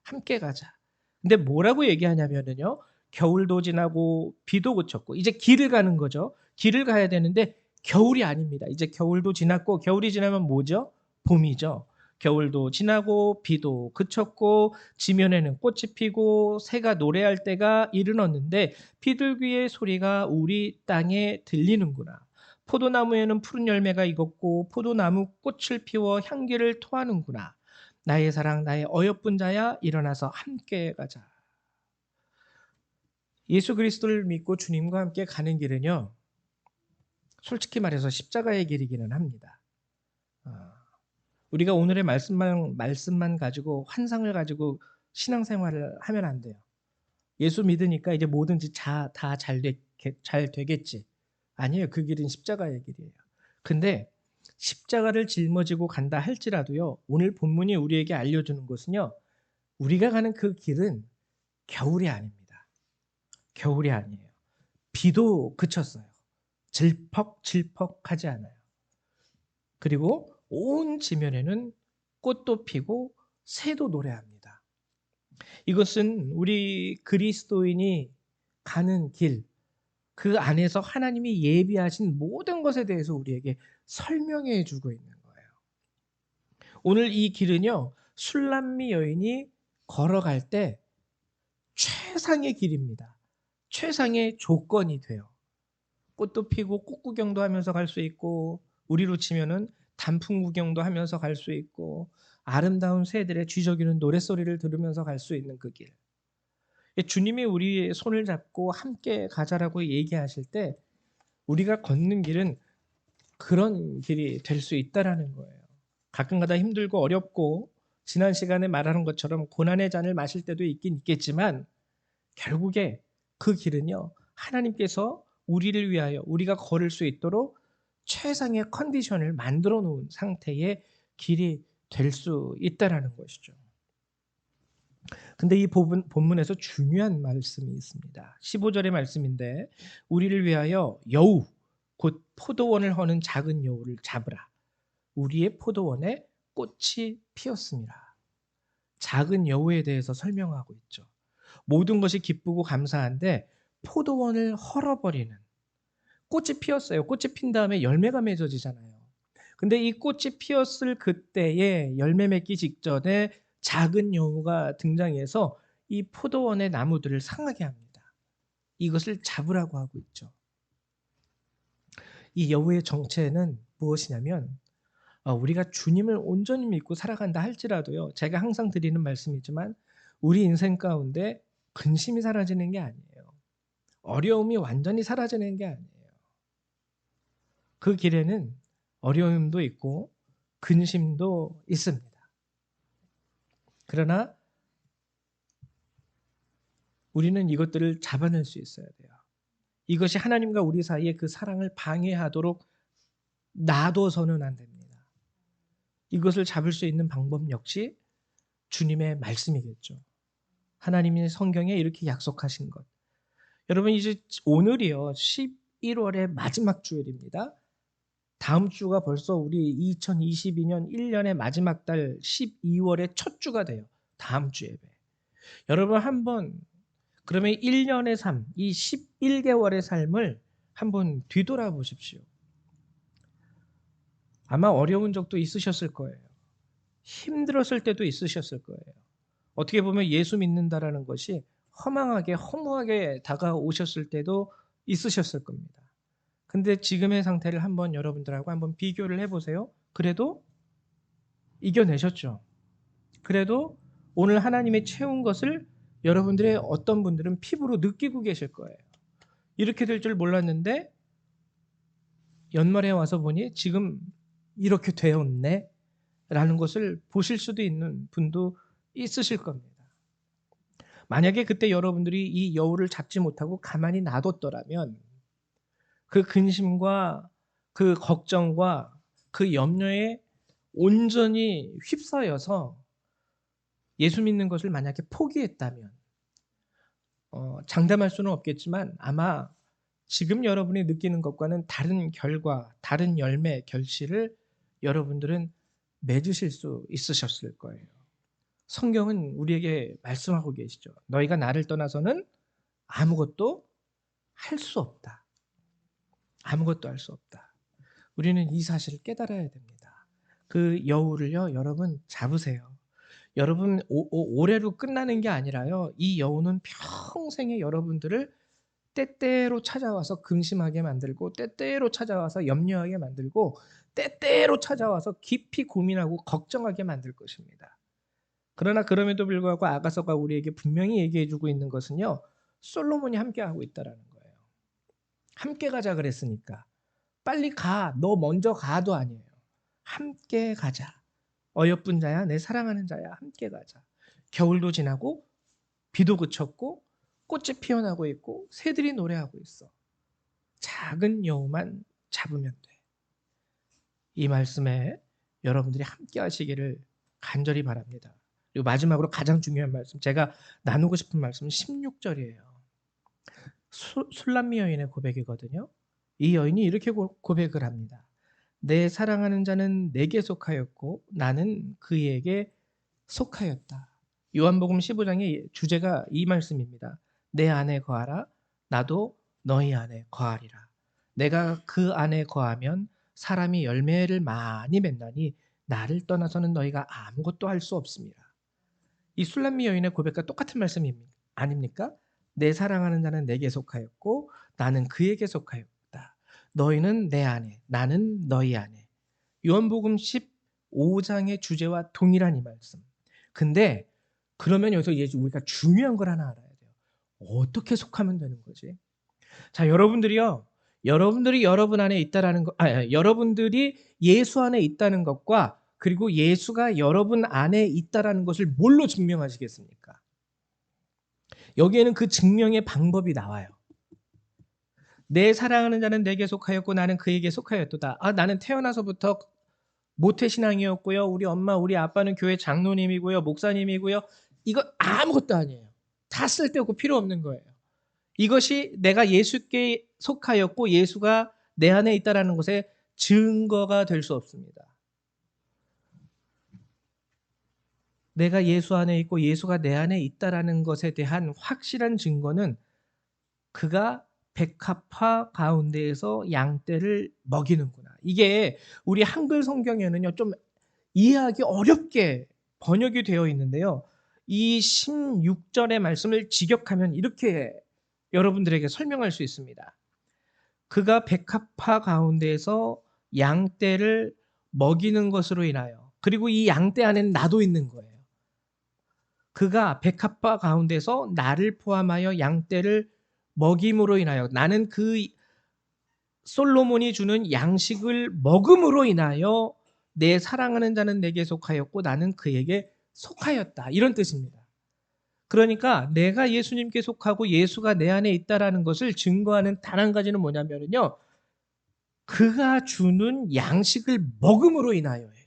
함께 가자. 근데 뭐라고 얘기하냐면은요. 겨울도 지나고 비도 그쳤고 이제 길을 가는 거죠. 길을 가야 되는데 겨울이 아닙니다. 이제 겨울도 지났고 겨울이 지나면 뭐죠? 봄이죠. 겨울도 지나고 비도 그쳤고 지면에는 꽃이 피고 새가 노래할 때가 이르렀는데 비둘기의 소리가 우리 땅에 들리는구나. 포도나무에는 푸른 열매가 익었고 포도나무 꽃을 피워 향기를 토하는구나. 나의 사랑 나의 어여쁜 자야 일어나서 함께 가자. 예수 그리스도를 믿고 주님과 함께 가는 길은요. 솔직히 말해서 십자가의 길이기는 합니다. 우리가 오늘의 말씀만 가지고 환상을 가지고 신앙생활을 하면 안 돼요. 예수 믿으니까 이제 뭐든지 다 잘 되겠지. 아니에요. 그 길은 십자가의 길이에요. 근데 십자가를 짊어지고 간다 할지라도요. 오늘 본문이 우리에게 알려주는 것은요. 우리가 가는 그 길은 겨울이 아닙니다. 겨울이 아니에요. 비도 그쳤어요. 질퍽질퍽하지 않아요. 그리고 온 지면에는 꽃도 피고 새도 노래합니다. 이것은 우리 그리스도인이 가는 길, 그 안에서 하나님이 예비하신 모든 것에 대해서 우리에게 설명해 주고 있는 거예요. 오늘 이 길은요, 술람미 여인이 걸어갈 때 최상의 길입니다. 최상의 조건이 돼요. 꽃도 피고 꽃 구경도 하면서 갈 수 있고 우리로 치면은 단풍 구경도 하면서 갈 수 있고 아름다운 새들의 쥐저귀는 노랫소리를 들으면서 갈 수 있는 그 길. 주님이 우리의 손을 잡고 함께 가자라고 얘기하실 때 우리가 걷는 길은 그런 길이 될 수 있다라는 거예요. 가끔가다 힘들고 어렵고 지난 시간에 말하는 것처럼 고난의 잔을 마실 때도 있긴 있겠지만 결국에 그 길은요. 하나님께서 우리를 위하여 우리가 걸을 수 있도록 최상의 컨디션을 만들어 놓은 상태의 길이 될 수 있다라는 것이죠. 근데 이 본문에서 중요한 말씀이 있습니다. 15절의 말씀인데 우리를 위하여 여우 곧 포도원을 허는 작은 여우를 잡으라. 우리의 포도원에 꽃이 피었습니다. 작은 여우에 대해서 설명하고 있죠. 모든 것이 기쁘고 감사한데 포도원을 헐어버리는 꽃이 피었어요. 꽃이 핀 다음에 열매가 맺어지잖아요. 근데 이 꽃이 피었을 그때에 열매 맺기 직전에 작은 여우가 등장해서 이 포도원의 나무들을 상하게 합니다. 이것을 잡으라고 하고 있죠. 이 여우의 정체는 무엇이냐면 우리가 주님을 온전히 믿고 살아간다 할지라도요. 제가 항상 드리는 말씀이지만 우리 인생 가운데 근심이 사라지는 게 아니에요. 어려움이 완전히 사라지는 게 아니에요. 그 길에는 어려움도 있고 근심도 있습니다. 그러나 우리는 이것들을 잡아낼 수 있어야 돼요. 이것이 하나님과 우리 사이의 그 사랑을 방해하도록 놔둬서는 안 됩니다. 이것을 잡을 수 있는 방법 역시 주님의 말씀이겠죠. 하나님이 성경에 이렇게 약속하신 것. 여러분 이제 오늘이요 11월의 마지막 주일입니다. 다음 주가 벌써 우리 2022년 1년의 마지막 달 12월의 첫 주가 돼요. 다음 주 예배. 여러분 한번 그러면 1년의 삶, 이 11개월의 삶을 한번 뒤돌아보십시오. 아마 어려운 적도 있으셨을 거예요. 힘들었을 때도 있으셨을 거예요. 어떻게 보면 예수 믿는다라는 것이 허망하게 허무하게 다가오셨을 때도 있으셨을 겁니다. 근데 지금의 상태를 한번 여러분들하고 한번 비교를 해보세요. 그래도 이겨내셨죠. 그래도 오늘 하나님이 채운 것을 여러분들의 어떤 분들은 피부로 느끼고 계실 거예요. 이렇게 될 줄 몰랐는데 연말에 와서 보니 지금 이렇게 되었네 라는 것을 보실 수도 있는 분도 있으실 겁니다. 만약에 그때 여러분들이 이 여우를 잡지 못하고 가만히 놔뒀더라면 그 근심과 그 걱정과 그 염려에 온전히 휩싸여서 예수 믿는 것을 만약에 포기했다면 장담할 수는 없겠지만 아마 지금 여러분이 느끼는 것과는 다른 결과, 다른 열매, 결실을 여러분들은 맺으실 수 있으셨을 거예요. 성경은 우리에게 말씀하고 계시죠. 너희가 나를 떠나서는 아무것도 할 수 없다. 아무것도 할 수 없다. 우리는 이 사실을 깨달아야 됩니다. 그 여우를요, 여러분 잡으세요. 여러분 올해로 끝나는 게 아니라요. 이 여우는 평생에 여러분들을 때때로 찾아와서 근심하게 만들고 때때로 찾아와서 염려하게 만들고 때때로 찾아와서 깊이 고민하고 걱정하게 만들 것입니다. 그러나 그럼에도 불구하고 아가서가 우리에게 분명히 얘기해 주고 있는 것은요. 솔로몬이 함께하고 있다라는 거예요. 함께 가자 그랬으니까 빨리 가. 너 먼저 가도 아니에요. 함께 가자. 어여쁜 자야 내 사랑하는 자야 함께 가자. 겨울도 지나고 비도 그쳤고 꽃이 피어나고 있고 새들이 노래하고 있어. 작은 여우만 잡으면 돼. 이 말씀에 여러분들이 함께 하시기를 간절히 바랍니다. 그리고 마지막으로 가장 중요한 말씀, 제가 나누고 싶은 말씀은 16절이에요. 술람미 여인의 고백이거든요. 이 여인이 이렇게 고백을 합니다. 내 사랑하는 자는 내게 속하였고 나는 그에게 속하였다. 요한복음 15장의 주제가 이 말씀입니다. 내 안에 거하라. 나도 너희 안에 거하리라. 내가 그 안에 거하면 사람이 열매를 많이 맺나니 나를 떠나서는 너희가 아무것도 할 수 없습니다. 이 술람미 여인의 고백과 똑같은 말씀 아닙니까? 내 사랑하는 자는 내게 속하였고 나는 그에게 속하였다. 너희는 내 안에, 나는 너희 안에. 요한복음 15장의 주제와 동일한 이 말씀. 근데 그러면 여기서 우리가 중요한 걸 하나 알아야 돼요. 어떻게 속하면 되는 거지? 자, 여러분들이요. 여러분들이 여러분 안에 있다라는 것, 여러분들이 예수 안에 있다는 것과 그리고 예수가 여러분 안에 있다라는 것을 뭘로 증명하시겠습니까? 여기에는 그 증명의 방법이 나와요. 내 사랑하는 자는 내게 속하였고 나는 그에게 속하였도다. 나는 태어나서부터 모태신앙이었고요. 우리 엄마, 우리 아빠는 교회 장로님이고요. 목사님이고요. 이거 아무것도 아니에요. 다 쓸데없고 필요 없는 거예요. 이것이 내가 예수께 속하였고 예수가 내 안에 있다라는 것에 증거가 될 수 없습니다. 내가 예수 안에 있고 예수가 내 안에 있다라는 것에 대한 확실한 증거는 그가 백합화 가운데에서 양떼를 먹이는구나. 이게 우리 한글 성경에는요, 좀 이해하기 어렵게 번역이 되어 있는데요. 이 16절의 말씀을 직역하면 이렇게 여러분들에게 설명할 수 있습니다. 그가 백합화 가운데에서 양떼를 먹이는 것으로 인하여, 그리고 이 양떼 안에는 나도 있는 거예요. 그가 백합화 가운데서 나를 포함하여 양떼를 먹임으로 인하여, 나는 그 솔로몬이 주는 양식을 먹음으로 인하여 내 사랑하는 자는 내게 속하였고 나는 그에게 속하였다. 이런 뜻입니다. 그러니까 내가 예수님께 속하고 예수가 내 안에 있다라는 것을 증거하는 단 한 가지는 뭐냐면요. 그가 주는 양식을 먹음으로 인하여예요.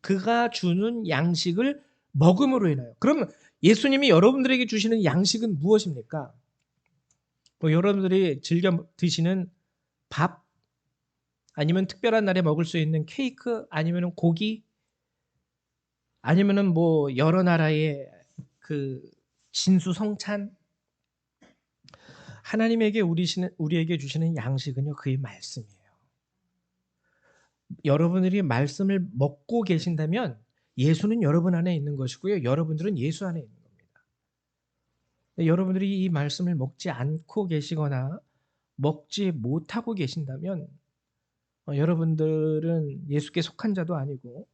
그가 주는 양식을 먹음으로 인하여. 그러면 예수님이 여러분들에게 주시는 양식은 무엇입니까? 뭐 여러분들이 즐겨 드시는 밥, 아니면 특별한 날에 먹을 수 있는 케이크, 아니면 고기, 아니면은 뭐 여러 나라의 그 진수성찬. 하나님에게 우리에게 주시는 양식은요, 그의 말씀이에요. 여러분들이 말씀을 먹고 계신다면 예수는 여러분 안에 있는 것이고요, 여러분들은 예수 안에 있는 겁니다. 여러분들이 이 말씀을 먹지 않고 계시거나 먹지 못하고 계신다면 여러분들은 예수께 속한 자도 아니고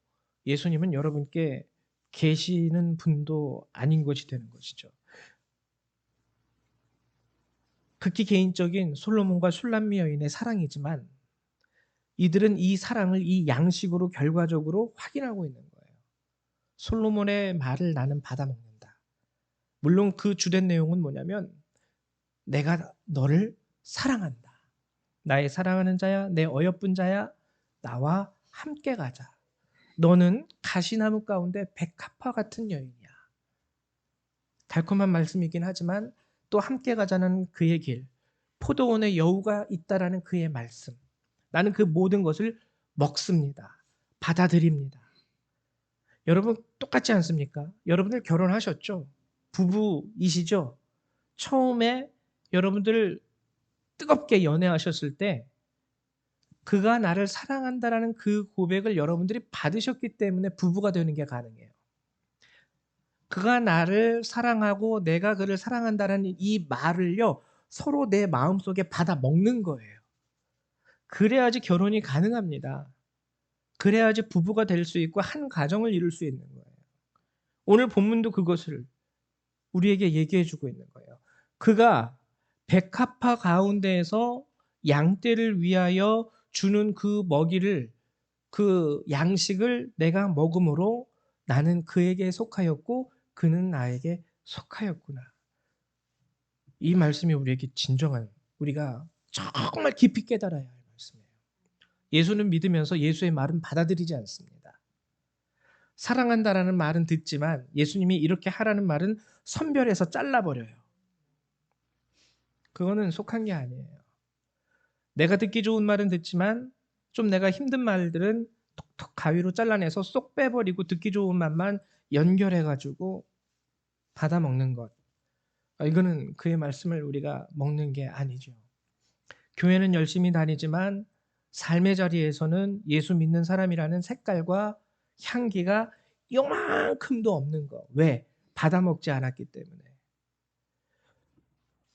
예수님은 여러분께 계시는 분도 아닌 것이 되는 것이죠. 극히 개인적인 솔로몬과 슐람미 여인의 사랑이지만 이들은 이 사랑을 이 양식으로 결과적으로 확인하고 있는 거예요. 솔로몬의 말을 나는 받아먹는다. 물론 그 주된 내용은 뭐냐면 내가 너를 사랑한다. 나의 사랑하는 자야, 내 어여쁜 자야, 나와 함께 가자. 너는 가시나무 가운데 백합화 같은 여인이야. 달콤한 말씀이긴 하지만 또 함께 가자는 그의 길, 포도원에 여우가 있다라는 그의 말씀. 나는 그 모든 것을 먹습니다. 받아들입니다. 여러분 똑같지 않습니까? 여러분들 결혼하셨죠? 부부이시죠? 처음에 여러분들 뜨겁게 연애하셨을 때 그가 나를 사랑한다라는 그 고백을 여러분들이 받으셨기 때문에 부부가 되는 게 가능해요. 그가 나를 사랑하고 내가 그를 사랑한다는 이 말을요, 서로 내 마음속에 받아 먹는 거예요. 그래야지 결혼이 가능합니다. 그래야지 부부가 될 수 있고 한 가정을 이룰 수 있는 거예요. 오늘 본문도 그것을 우리에게 얘기해 주고 있는 거예요. 그가 백합화 가운데에서 양떼를 위하여 주는 그 먹이를, 그 양식을 내가 먹음으로 나는 그에게 속하였고 그는 나에게 속하였구나. 이 말씀이 우리에게 진정한, 우리가 정말 깊이 깨달아야 할 말씀이에요. 예수는 믿으면서 예수의 말은 받아들이지 않습니다. 사랑한다라는 말은 듣지만 예수님이 이렇게 하라는 말은 선별해서 잘라버려요. 그거는 속한 게 아니에요. 내가 듣기 좋은 말은 듣지만 좀 내가 힘든 말들은 톡톡 가위로 잘라내서 쏙 빼버리고 듣기 좋은 말만 연결해가지고 받아먹는 것. 이거는 그의 말씀을 우리가 먹는 게 아니죠. 교회는 열심히 다니지만 삶의 자리에서는 예수 믿는 사람이라는 색깔과 향기가 요만큼도 없는 거. 왜? 받아먹지 않았기 때문에.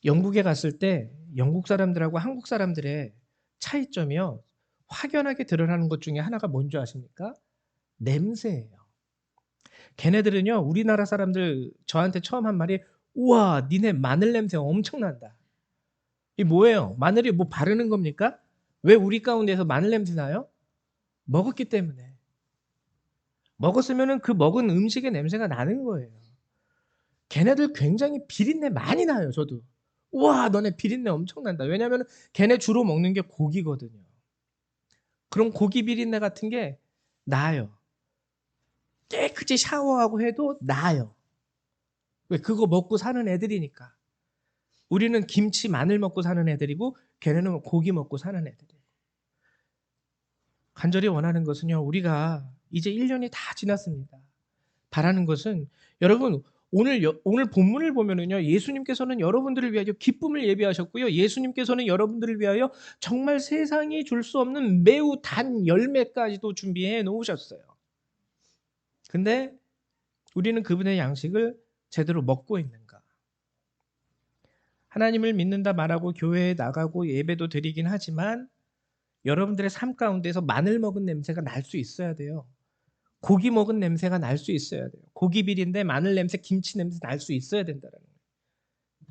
영국에 갔을 때 영국 사람들하고 한국 사람들의 차이점이요, 확연하게 드러나는 것 중에 하나가 뭔지 아십니까? 냄새예요. 걔네들은요, 우리나라 사람들 저한테 처음 한 말이 우와 니네 마늘 냄새 엄청난다. 이 뭐예요? 마늘이 뭐 바르는 겁니까? 왜 우리 가운데서 마늘 냄새 나요? 먹었기 때문에. 먹었으면은 그 먹은 음식의 냄새가 나는 거예요. 걔네들 굉장히 비린내 많이 나요, 저도. 우와, 너네 비린내 엄청 난다. 왜냐면 걔네 주로 먹는 게 고기거든요. 그럼 고기 비린내 같은 게 나요. 깨끗이 샤워하고 해도 나요. 왜? 그거 먹고 사는 애들이니까. 우리는 김치, 마늘 먹고 사는 애들이고 걔네는 고기 먹고 사는 애들이에요. 간절히 원하는 것은요, 우리가 이제 1년이 다 지났습니다. 바라는 것은 여러분, 오늘 본문을 보면은요, 예수님께서는 여러분들을 위하여 기쁨을 예비하셨고요, 예수님께서는 여러분들을 위하여 정말 세상이 줄 수 없는 매우 단 열매까지도 준비해 놓으셨어요. 근데 우리는 그분의 양식을 제대로 먹고 있는가? 하나님을 믿는다 말하고 교회에 나가고 예배도 드리긴 하지만 여러분들의 삶 가운데서 마늘 먹은 냄새가 날 수 있어야 돼요. 고기 먹은 냄새가 날 수 있어야 돼요. 고기 비린내, 마늘 냄새, 김치 냄새 날 수 있어야 된다는 거예요.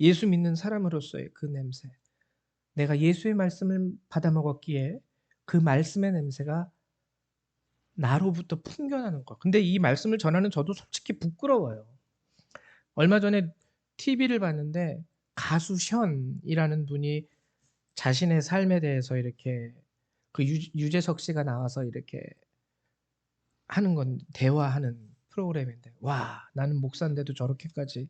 예수 믿는 사람으로서의 그 냄새. 내가 예수의 말씀을 받아 먹었기에 그 말씀의 냄새가 나로부터 풍겨나는 거. 근데 이 말씀을 전하는 저도 솔직히 부끄러워요. 얼마 전에 TV를 봤는데 가수 션이라는 분이 자신의 삶에 대해서 이렇게 그 유재석 씨가 나와서 이렇게 하는 건 대화하는 프로그램인데, 와, 나는 목사인데도 저렇게까지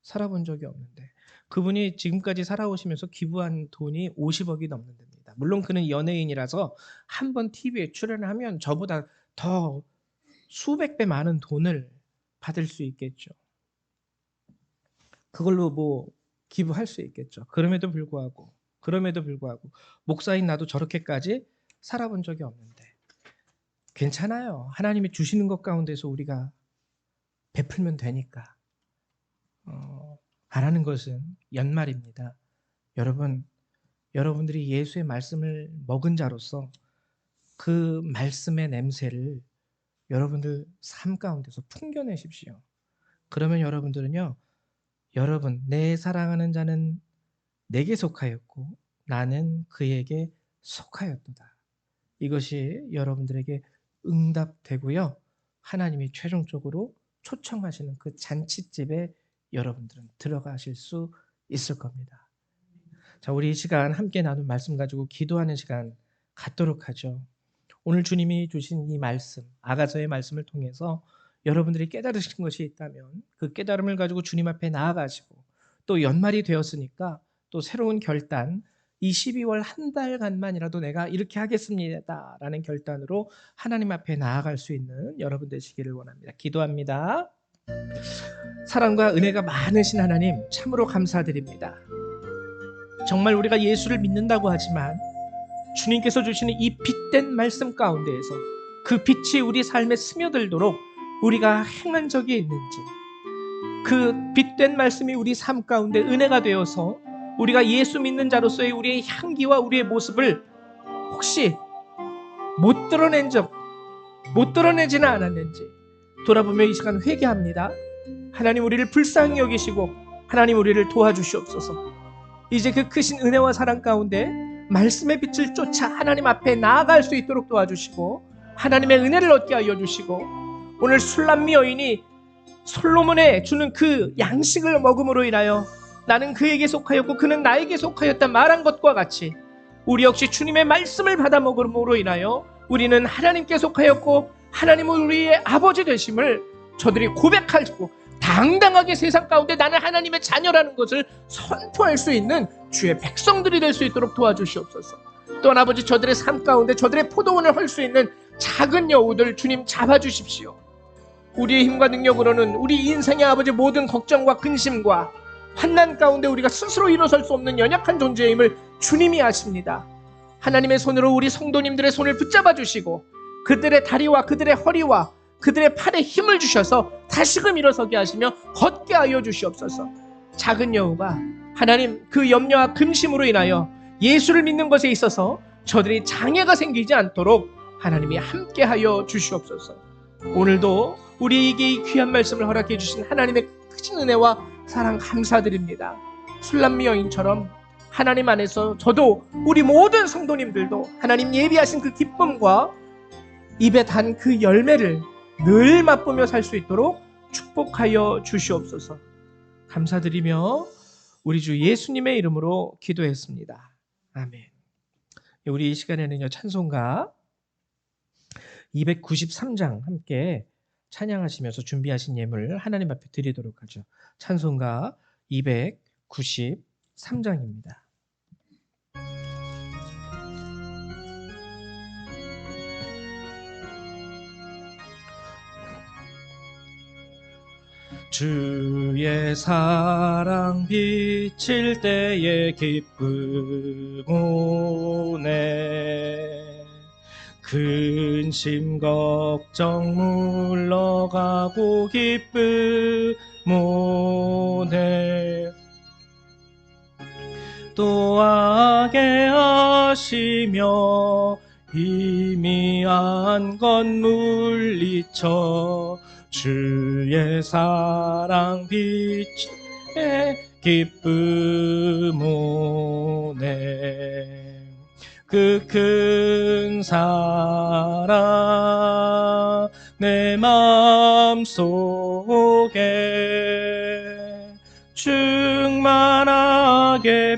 살아본 적이 없는데, 그분이 지금까지 살아오시면서 기부한 돈이 50억이 넘는 됩니다. 물론 그는 연예인이라서 한 번 TV에 출연하면 저보다 더 수백 배 많은 돈을 받을 수 있겠죠. 그걸로 뭐 기부할 수 있겠죠. 그럼에도 불구하고 목사인 나도 저렇게까지 살아본 적이 없는데 괜찮아요. 하나님이 주시는 것 가운데서 우리가 베풀면 되니까. 바라는 것은 연말입니다. 여러분들이 예수의 말씀을 먹은 자로서 그 말씀의 냄새를 여러분들 삶 가운데서 풍겨내십시오. 그러면 여러분들은요, 여러분, 내 사랑하는 자는 내게 속하였고 나는 그에게 속하였도다. 이것이 여러분들에게 응답되고요, 하나님이 최종적으로 초청하시는 그 잔치집에 여러분들은 들어가실 수 있을 겁니다. 자, 우리 이 시간 함께 나눈 말씀 가지고 기도하는 시간 갖도록 하죠. 오늘 주님이 주신 이 말씀, 아가서의 말씀을 통해서 여러분들이 깨달으신 것이 있다면 그 깨달음을 가지고 주님 앞에 나아가시고, 또 연말이 되었으니까 또 새로운 결단, 이 12월 한 달간만이라도 내가 이렇게 하겠습니다 라는 결단으로 하나님 앞에 나아갈 수 있는 여러분 되시기를 원합니다. 기도합니다. 사랑과 은혜가 많으신 하나님, 참으로 감사드립니다. 정말 우리가 예수를 믿는다고 하지만 주님께서 주시는 이 빛된 말씀 가운데에서 그 빛이 우리 삶에 스며들도록 우리가 행한 적이 있는지, 그 빛된 말씀이 우리 삶 가운데 은혜가 되어서 우리가 예수 믿는 자로서의 우리의 향기와 우리의 모습을 혹시 못 드러내지는 않았는지 돌아보며 이 시간 회개합니다. 하나님, 우리를 불쌍히 여기시고 하나님, 우리를 도와주시옵소서. 이제 그 크신 은혜와 사랑 가운데 말씀의 빛을 쫓아 하나님 앞에 나아갈 수 있도록 도와주시고 하나님의 은혜를 얻게 하여 주시고, 오늘 술람미 여인이 솔로몬에 주는 그 양식을 먹음으로 인하여 나는 그에게 속하였고 그는 나에게 속하였다 말한 것과 같이 우리 역시 주님의 말씀을 받아 먹음으로 인하여 우리는 하나님께 속하였고 하나님은 우리의 아버지 되심을 저들이 고백하고 당당하게 세상 가운데 나는 하나님의 자녀라는 것을 선포할 수 있는 주의 백성들이 될 수 있도록 도와주시옵소서. 또한 아버지, 저들의 삶 가운데 저들의 포도원을 헐 수 있는 작은 여우들 주님 잡아주십시오. 우리의 힘과 능력으로는 우리 인생의 아버지 모든 걱정과 근심과 환난 가운데 우리가 스스로 일어설 수 없는 연약한 존재임을 주님이 아십니다. 하나님의 손으로 우리 성도님들의 손을 붙잡아 주시고 그들의 다리와 그들의 허리와 그들의 팔에 힘을 주셔서 다시금 일어서게 하시며 걷게 하여 주시옵소서. 작은 여우가 하나님 그 염려와 근심으로 인하여 예수를 믿는 것에 있어서 저들이 장애가 생기지 않도록 하나님이 함께 하여 주시옵소서. 오늘도 우리에게 이 귀한 말씀을 허락해 주신 하나님의 크신 은혜와 사랑 감사드립니다. 술람미 여인처럼 하나님 안에서 저도 우리 모든 성도님들도 하나님 예비하신 그 기쁨과 입에 단 그 열매를 늘 맛보며 살 수 있도록 축복하여 주시옵소서. 감사드리며 우리 주 예수님의 이름으로 기도했습니다. 아멘. 우리 이 시간에는요, 찬송가 293장 함께 찬양하시면서 준비하신 예물 하나님 앞에 드리도록 하죠. 찬송가 293장입니다. 주의 사랑 비칠 때의 기쁨 오네, 근심 걱정 물러가고 기쁨 오네, 또 악에 하시며 희미한 것 물리쳐 주의 사랑 빛에 기쁨 오네, 그 큰 사랑 내 마음속에 충만하게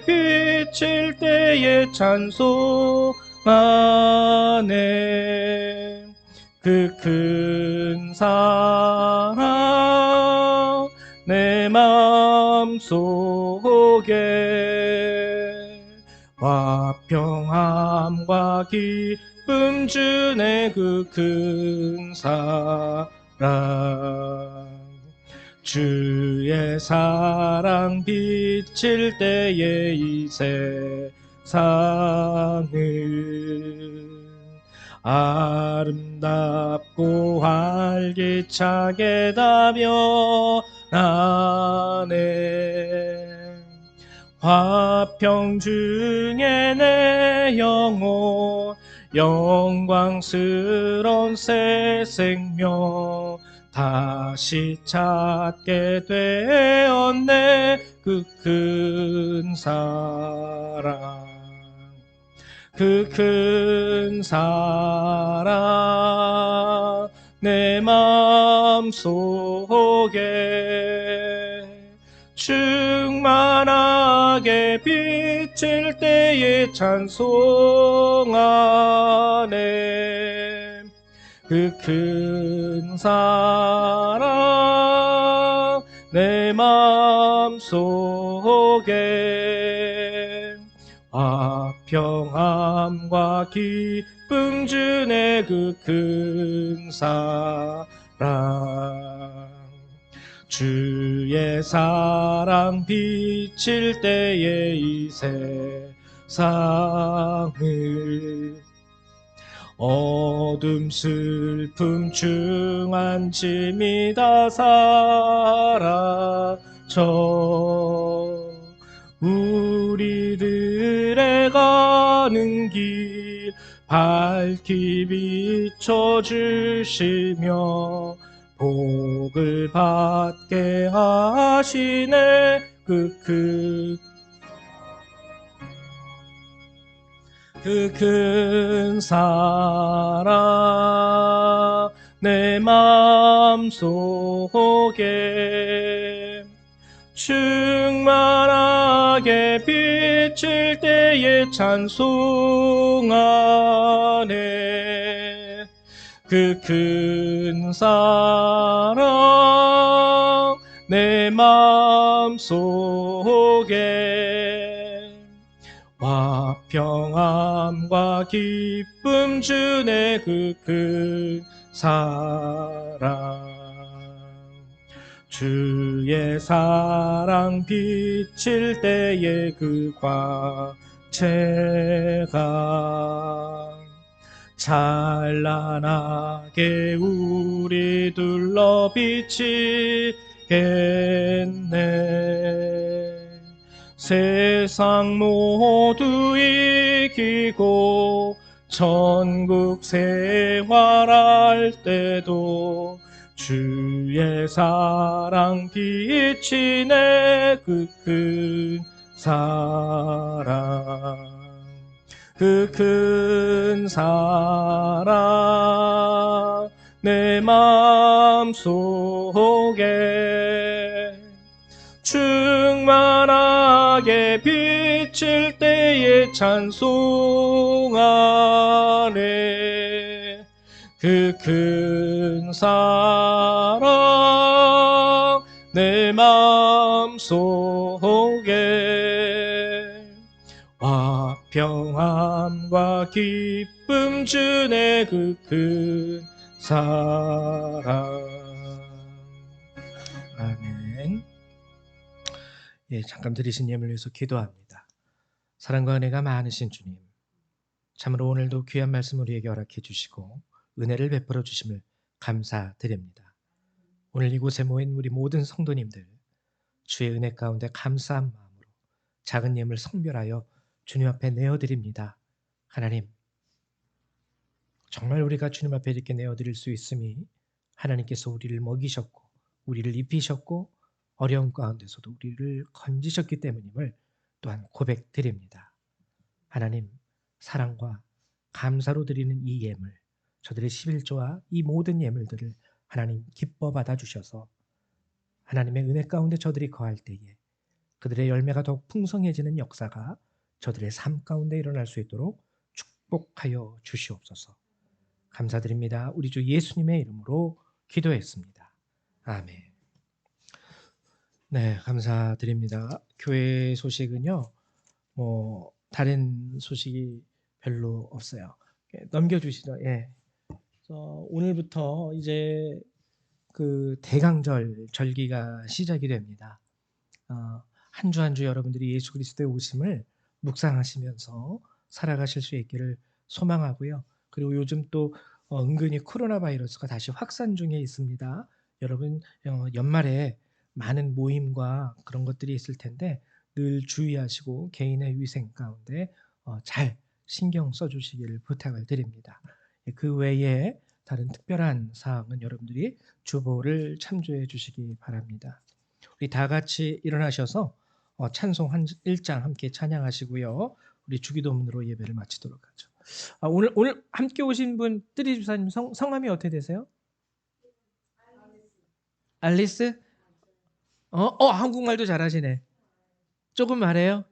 비칠 때에 찬송하네, 그 큰 사랑 내 마음속에 화평함과 기쁨 주네, 그 큰 사랑, 주의 사랑 비칠 때에 이 세상을 아름답고 활기차게 다 변하네, 화평 중에 내 영혼 영광스러운 새 생명 다시 찾게 되었네, 그 큰 사랑, 그 큰 사랑 내 마음속에 충만하게 비칠 때에 찬송하네, 그 큰 사랑 내 마음속에 화평함과 기쁨 주네, 그 큰 사랑, 주의 사랑 비칠 때에 이 세상을 어둠 슬픔 중한 짐이 다 사라져 우리들의 가는 길 밝히 비춰주시며 복을 받게 하시네, 그 큰 사랑 내 마음속에 충만하게 비칠 때에 찬송하네, 그 큰 사랑 내 마음속에 화평함과 기쁨 주네, 그 큰 사랑, 주의 사랑 비칠 때에 그 광채가 찬란하게 우리 둘러 비치겠네, 세상 모두 이기고 천국 생활할 때도 주의 사랑 비치네, 그 큰 사랑 그 큰 사랑 내 마음속에 충만하게 비칠 때에 찬송하네. 그 큰 사랑 내 마음속에 평안과 기쁨 주네 그 큰 사랑. 아멘. 예, 잠깐 드리신 예물을 위해서 기도합니다. 사랑과 은혜가 많으신 주님, 참으로 오늘도 귀한 말씀 우리에게 허락해 주시고 은혜를 베풀어 주심을 감사드립니다. 오늘 이곳에 모인 우리 모든 성도님들, 주의 은혜 가운데 감사한 마음으로 작은 예물 성별하여 주님 앞에 내어드립니다. 하나님, 정말 우리가 주님 앞에 이렇게 내어드릴 수 있음이 하나님께서 우리를 먹이셨고 우리를 입히셨고 어려운 가운데서도 우리를 건지셨기 때문임을 또한 고백드립니다. 하나님, 사랑과 감사로 드리는 이 예물, 저들의 11조와 이 모든 예물들을 하나님 기뻐 받아주셔서 하나님의 은혜 가운데 저들이 거할 때에 그들의 열매가 더욱 풍성해지는 역사가 저들의 삶 가운데 일어날 수 있도록 축복하여 주시옵소서. 감사드립니다. 우리 주 예수님의 이름으로 기도했습니다. 아멘. 네, 감사드립니다. 교회 소식은요, 다른 소식이 별로 없어요. 넘겨주시죠. 예. 오늘부터 이제 그 대강절 절기가 시작이 됩니다. 한 주 한 주 여러분들이 예수 그리스도의 오심을 묵상하시면서 살아가실 수 있기를 소망하고요. 그리고 요즘 또 은근히 코로나 바이러스가 다시 확산 중에 있습니다. 여러분 연말에 많은 모임과 그런 것들이 있을 텐데 늘 주의하시고 개인의 위생 가운데 잘 신경 써주시기를 부탁을 드립니다. 그 외에 다른 특별한 사항은 여러분들이 주보를 참조해 주시기 바랍니다. 우리 다 같이 일어나셔서 찬송 한 1장 함께 찬양하시고요. 우리 주기도문으로 예배를 마치도록 하죠. 오늘 함께 오신 분 뜨리 집사님 성함이 어떻게 되세요? 알리스? 한국말도 잘하시네. 조금 말해요.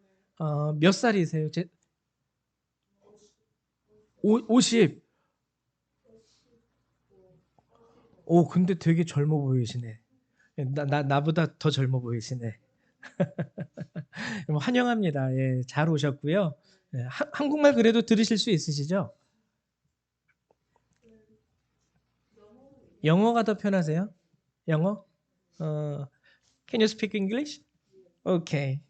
몇 살이세요? 50. 근데 되게 젊어 보이시네. 나보다 더 젊어 보이시네. 환영합니다. 예, 잘 오셨고요. 예, 한국말 그래도 들으실 수 있으시죠? 영어가 더 편하세요? 영어? Can you speak English? Okay.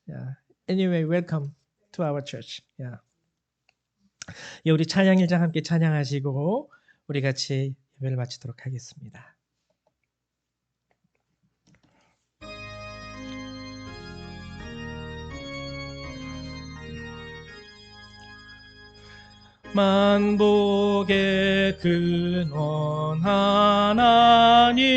Yeah. Anyway, welcome to our church. Yeah. 예, 우리 찬양 일장 함께 찬양하시고 우리 같이 예배를 마치도록 하겠습니다. 만복의 근원 하나님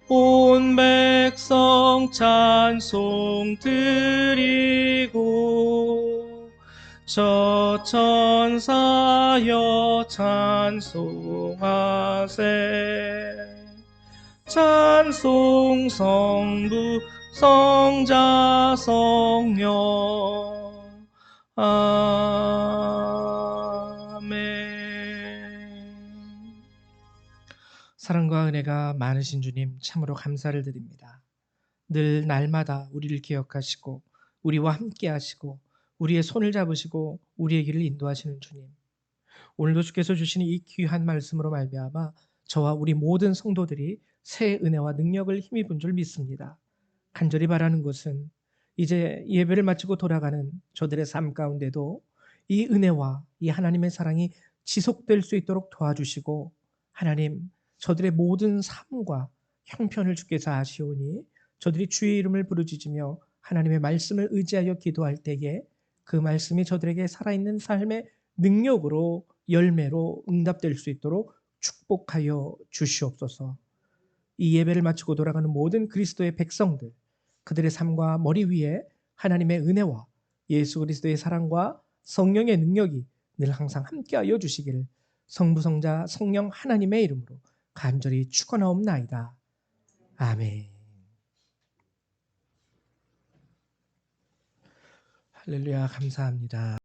온 백성 찬송 드리고 저 천사여 찬송하세 찬송 성부 성자 성령 아멘. 사랑과 은혜가 많으신 주님 참으로 감사를 드립니다. 늘 날마다 우리를 기억하시고 우리와 함께 하시고 우리의 손을 잡으시고 우리의 길을 인도하시는 주님. 오늘도 주께서 주시는 이 귀한 말씀으로 말미암아 저와 우리 모든 성도들이 새 은혜와 능력을 힘입은 줄 믿습니다. 간절히 바라는 것은 이제 예배를 마치고 돌아가는 저들의 삶 가운데도 이 은혜와 이 하나님의 사랑이 지속될 수 있도록 도와주시고 하나님 저들의 모든 삶과 형편을 주께서 아시오니 저들이 주의 이름을 부르짖으며 하나님의 말씀을 의지하여 기도할 때에 그 말씀이 저들에게 살아있는 삶의 능력으로 열매로 응답될 수 있도록 축복하여 주시옵소서. 이 예배를 마치고 돌아가는 모든 그리스도의 백성들 그들의 삶과 머리 위에 하나님의 은혜와 예수 그리스도의 사랑과 성령의 능력이 늘 항상 함께하여 주시기를 성부 성자 성령 하나님의 이름으로 간절히 축원하옵나이다. 아멘. 할렐루야 감사합니다.